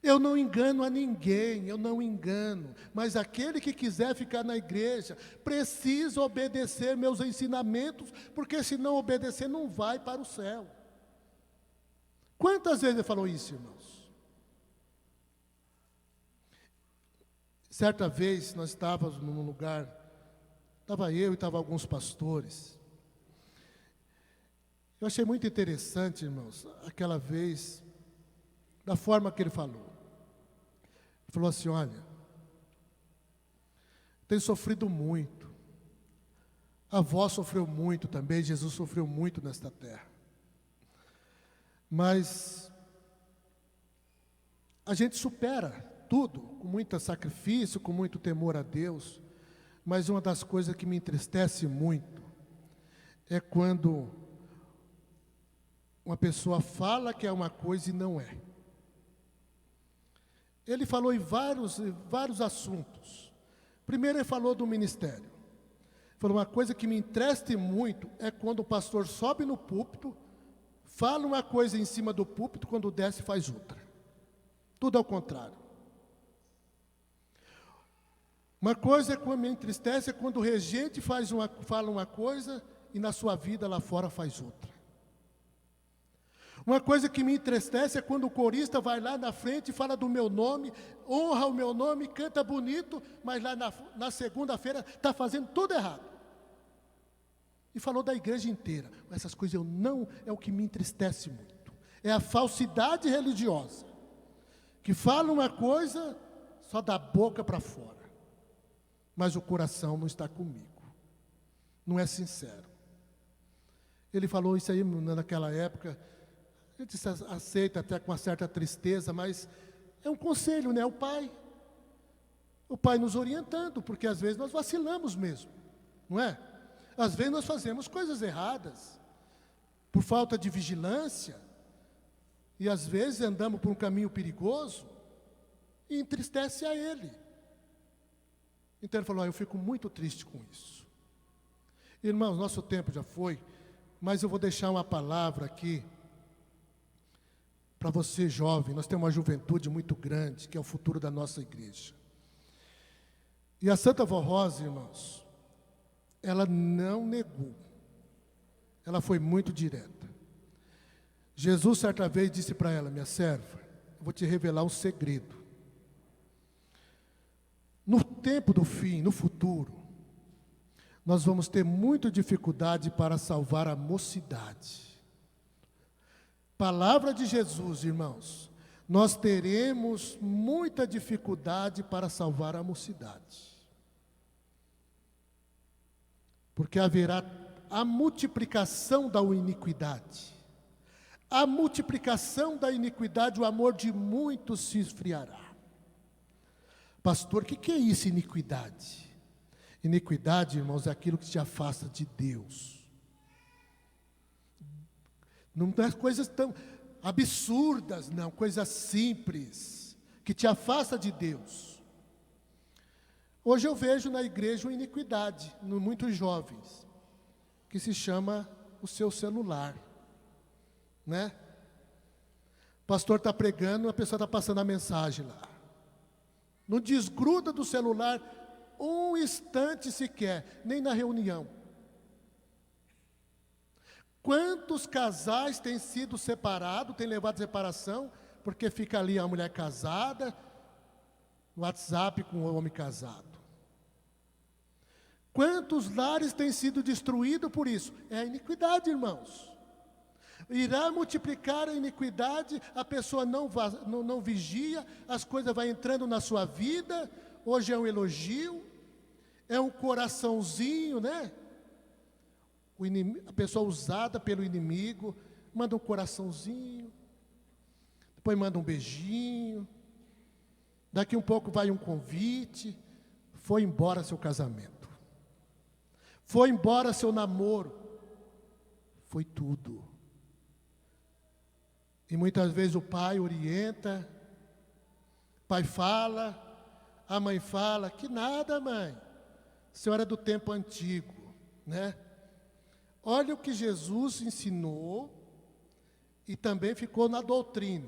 Eu não engano a ninguém, eu não engano, mas aquele que quiser ficar na igreja precisa obedecer meus ensinamentos, porque se não obedecer não vai para o céu. Quantas vezes ele falou isso, irmãos? Certa vez nós estávamos num lugar, estava eu e estavam alguns pastores. Eu achei muito interessante, irmãos, aquela vez, da forma que ele falou. Ele falou assim: olha, tenho sofrido muito, a avó sofreu muito também, Jesus sofreu muito nesta terra, mas a gente supera tudo, com muito sacrifício, com muito temor a Deus. Mas uma das coisas que me entristece muito é quando uma pessoa fala que é uma coisa e não é. Ele falou em vários assuntos. Primeiro ele falou do ministério. Falou: uma coisa que me entriste muito é quando o pastor sobe no púlpito, fala uma coisa em cima do púlpito, quando desce faz outra. Tudo ao contrário. Uma coisa que me entristece é quando o regente fala uma coisa e na sua vida lá fora faz outra. Uma coisa que me entristece é quando o corista vai lá na frente e fala do meu nome, honra o meu nome, canta bonito, mas lá na segunda-feira está fazendo tudo errado. E falou da igreja inteira. Essas coisas é o que me entristece muito. É a falsidade religiosa, que fala uma coisa só da boca para fora, mas o coração não está comigo, não é sincero. Ele falou isso aí naquela época. A gente aceita até com uma certa tristeza, mas é um conselho, né? O pai nos orientando, porque às vezes nós vacilamos mesmo, não é? Às vezes nós fazemos coisas erradas, por falta de vigilância, e às vezes andamos por um caminho perigoso, e entristece a ele. Então ele falou, eu fico muito triste com isso. Irmãos, nosso tempo já foi, mas eu vou deixar uma palavra aqui, para você jovem. Nós temos uma juventude muito grande, que é o futuro da nossa igreja. E a Santa Vó Rosa, irmãos, ela não negou, ela foi muito direta. Jesus certa vez disse para ela, minha serva, eu vou te revelar um segredo. No tempo do fim, no futuro, nós vamos ter muita dificuldade para salvar a mocidade. Palavra de Jesus, irmãos, nós teremos muita dificuldade para salvar a mocidade. Porque haverá a multiplicação da iniquidade. A multiplicação da iniquidade, o amor de muitos se esfriará. Pastor, o que é isso, iniquidade? Iniquidade, irmãos, é aquilo que te afasta de Deus. Não é coisas tão absurdas, não, coisas simples, que te afasta de Deus. Hoje eu vejo na igreja uma iniquidade, muitos jovens, que se chama o seu celular, né? O pastor está pregando, a pessoa está passando a mensagem lá. Não desgruda do celular um instante sequer, nem na reunião. Quantos casais têm sido separados, têm levado separação, porque fica ali a mulher casada, no WhatsApp com o homem casado. Quantos lares têm sido destruídos por isso? É a iniquidade, irmãos. Irá multiplicar a iniquidade, a pessoa não vigia, as coisas vão entrando na sua vida. Hoje é um elogio, é um coraçãozinho, né? A pessoa usada pelo inimigo, manda um coraçãozinho, depois manda um beijinho, daqui um pouco vai um convite, foi embora seu casamento, foi embora seu namoro, foi tudo. E muitas vezes o pai orienta, o pai fala, a mãe fala, que nada, mãe, a senhora é do tempo antigo, né? Olha o que Jesus ensinou e também ficou na doutrina.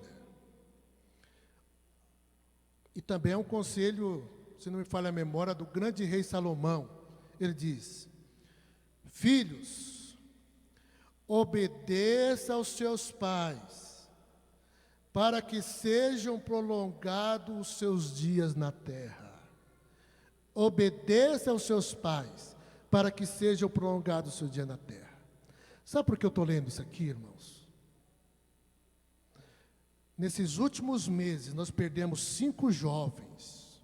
E também é um conselho, se não me falha a memória, do grande rei Salomão. Ele diz, filhos, obedeça aos seus pais, para que sejam prolongados os seus dias na terra. Obedeça aos seus pais, para que sejam prolongados os seus dias na terra. Sabe por que eu estou lendo isso aqui, irmãos? Nesses últimos meses, nós perdemos 5 jovens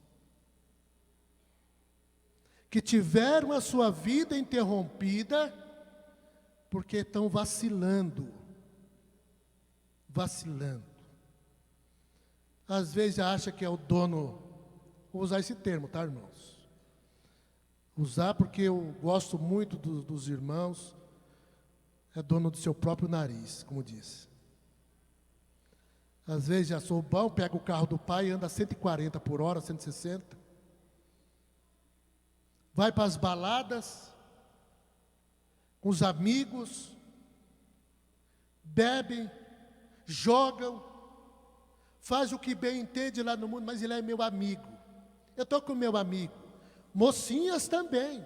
que tiveram a sua vida interrompida porque estão vacilando. Às vezes acha que é o dono, vou usar esse termo, tá, irmãos? Usar porque eu gosto muito dos irmãos, é dono do seu próprio nariz, como diz. Às vezes já sou bom, pega o carro do pai e anda 140 por hora, 160. Vai para as baladas, com os amigos, bebem, jogam, faz o que bem entende lá no mundo, mas ele é meu amigo. Eu estou com meu amigo. Mocinhas também.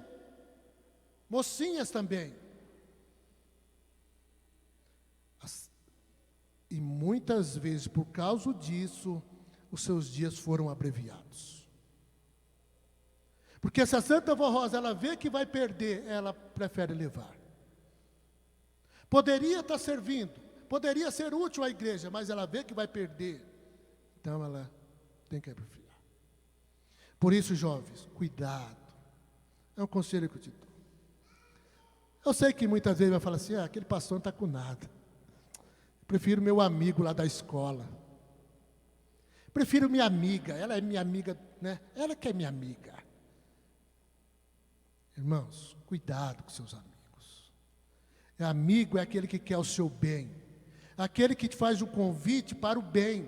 E muitas vezes, por causa disso, os seus dias foram abreviados. Porque se a Santa Vó Rosa, ela vê que vai perder, ela prefere levar. Poderia estar servindo, poderia ser útil à igreja, mas ela vê que vai perder. Então ela tem que abreviar. Por isso, jovens, cuidado. É um conselho que eu te dou. Eu sei que muitas vezes vai falar assim, aquele pastor não está com nada. Prefiro meu amigo lá da escola. Prefiro minha amiga, ela é minha amiga, né? Ela que é minha amiga. Irmãos, cuidado com seus amigos. Amigo é aquele que quer o seu bem, aquele que te faz o convite para o bem.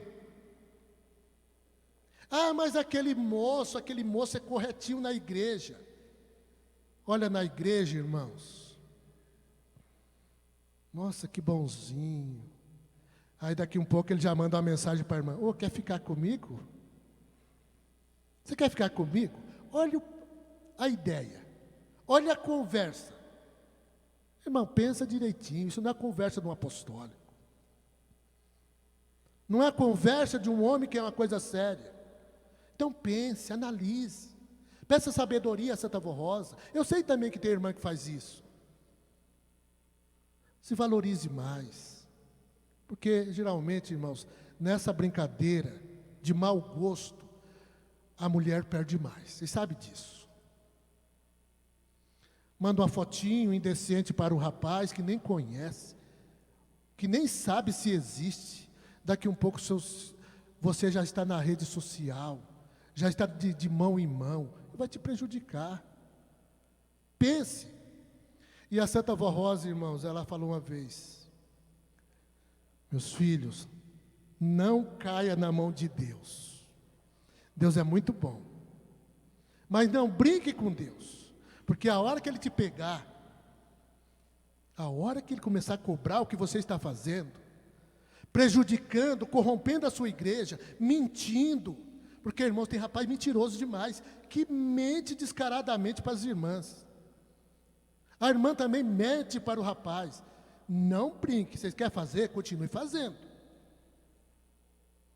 Ah, mas aquele moço é corretinho na igreja. Olha, na igreja, irmãos, nossa, que bonzinho. Aí daqui um pouco ele já manda uma mensagem para a irmã: ô, quer ficar comigo? Você quer ficar comigo? Olha a ideia, olha a conversa. Irmão, pensa direitinho, isso não é conversa de um apostólico. Não é conversa de um homem que é uma coisa séria. Então pense, analise. Peça sabedoria a Santa Avó Rosa. Eu sei também que tem irmã que faz isso. Se valorize mais. Porque geralmente, irmãos, nessa brincadeira de mau gosto, a mulher perde mais. Vocês sabem disso. Manda uma fotinho indecente para o rapaz que nem conhece, que nem sabe se existe. Daqui um pouco você já está na rede social, já está de mão em mão, vai te prejudicar. Pense. E a Santa Avó Rosa, irmãos, ela falou uma vez: meus filhos, não caia na mão de Deus. Deus é muito bom, mas não brinque com Deus, porque a hora que Ele te pegar, a hora que Ele começar a cobrar o que você está fazendo, prejudicando, corrompendo a sua igreja, mentindo, porque, irmãos, tem rapaz mentiroso demais, que mente descaradamente para as irmãs. A irmã também mente para o rapaz. Não brinque, vocês querem fazer, continue fazendo.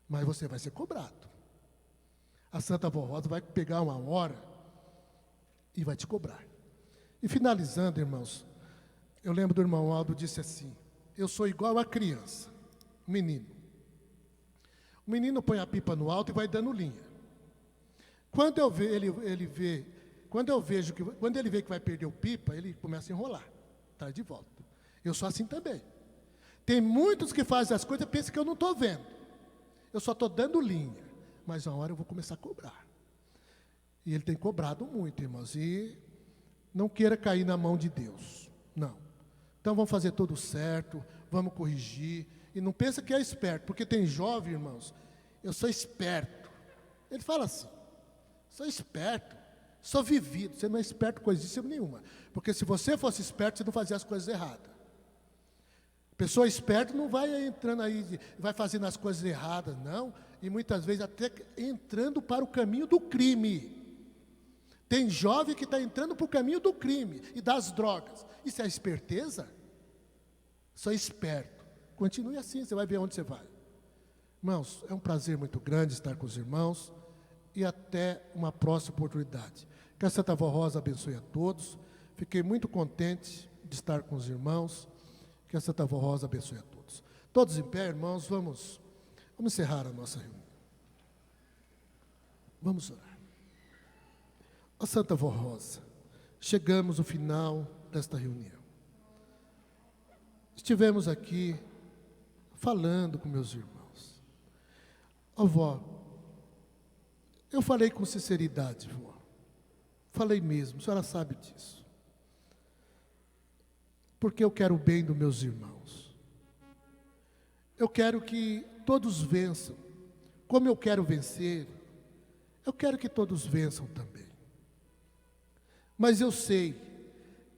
Mas você vai ser cobrado. A Santa Avó Rosa vai pegar uma hora e vai te cobrar. E finalizando, irmãos, eu lembro do irmão Aldo, disse assim: eu sou igual a criança, menino. O menino põe a pipa no alto e vai dando linha. Quando ele vê que vai perder o pipa, ele começa a enrolar, traz de volta. Eu sou assim também. Tem muitos que fazem as coisas e pensam que eu não estou vendo. Eu só estou dando linha, mas uma hora eu vou começar a cobrar. E ele tem cobrado muito, irmãos. E não queira cair na mão de Deus, não. Então vamos fazer tudo certo, vamos corrigir. E não pensa que é esperto, porque tem jovem, irmãos, eu sou esperto. Ele fala assim: sou esperto, sou vivido. Você não é esperto coisíssima nenhuma, porque se você fosse esperto, você não fazia as coisas erradas. Pessoa esperta não vai entrando aí, vai fazendo as coisas erradas, não, e muitas vezes até entrando para o caminho do crime. Tem jovem que está entrando para o caminho do crime e das drogas. Isso é esperteza? Sou esperto. Continue assim, você vai ver onde você vai. Irmãos, é um prazer muito grande estar com os irmãos e até uma próxima oportunidade. Que a Santa Avó Rosa abençoe a todos. Fiquei muito contente de estar com os irmãos. Que a Santa Avó Rosa abençoe a todos. Todos em pé, irmãos, vamos encerrar a nossa reunião. Vamos orar. Ó Santa Avó Rosa, chegamos ao final desta reunião. Estivemos aqui falando com meus irmãos. Ó vó, eu falei com sinceridade, vó. Falei mesmo, a senhora sabe disso. Porque eu quero o bem dos meus irmãos. Eu quero que todos vençam. Como eu quero vencer, eu quero que todos vençam também. Mas eu sei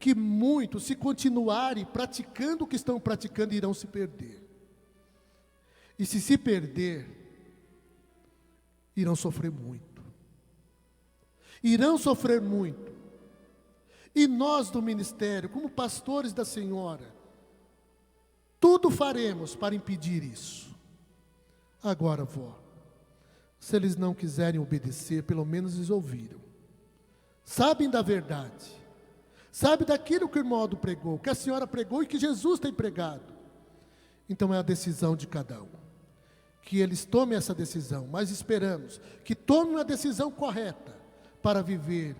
que muitos, se continuarem praticando o que estão praticando, irão se perder. E se perder, irão sofrer muito. Irão sofrer muito. E nós do ministério, como pastores da Senhora, tudo faremos para impedir isso. Agora, vó, se eles não quiserem obedecer, pelo menos eles ouviram. Sabem da verdade. Sabem daquilo que o irmão Aldo pregou, que a senhora pregou e que Jesus tem pregado. Então é a decisão de cada um. Que eles tomem essa decisão, mas esperamos que tomem uma decisão correta para viver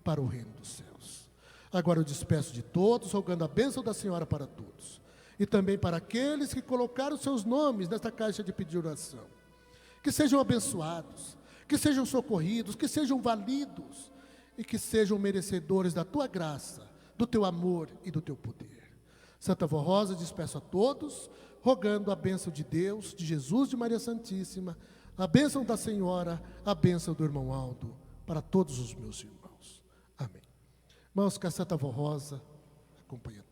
para o reino dos céus. Agora eu despeço de todos, rogando a bênção da senhora para todos. E também para aqueles que colocaram seus nomes nesta caixa de pedir oração. Que sejam abençoados, que sejam socorridos, que sejam validos. e que sejam merecedores da tua graça, do teu amor e do teu poder. Santa Vó Rosa, despeço a todos, rogando a bênção de Deus, de Jesus, de Maria Santíssima, a bênção da Senhora, a bênção do irmão Aldo, para todos os meus irmãos. Amém. Irmãos, que a Santa Vó Rosa acompanhe a todos.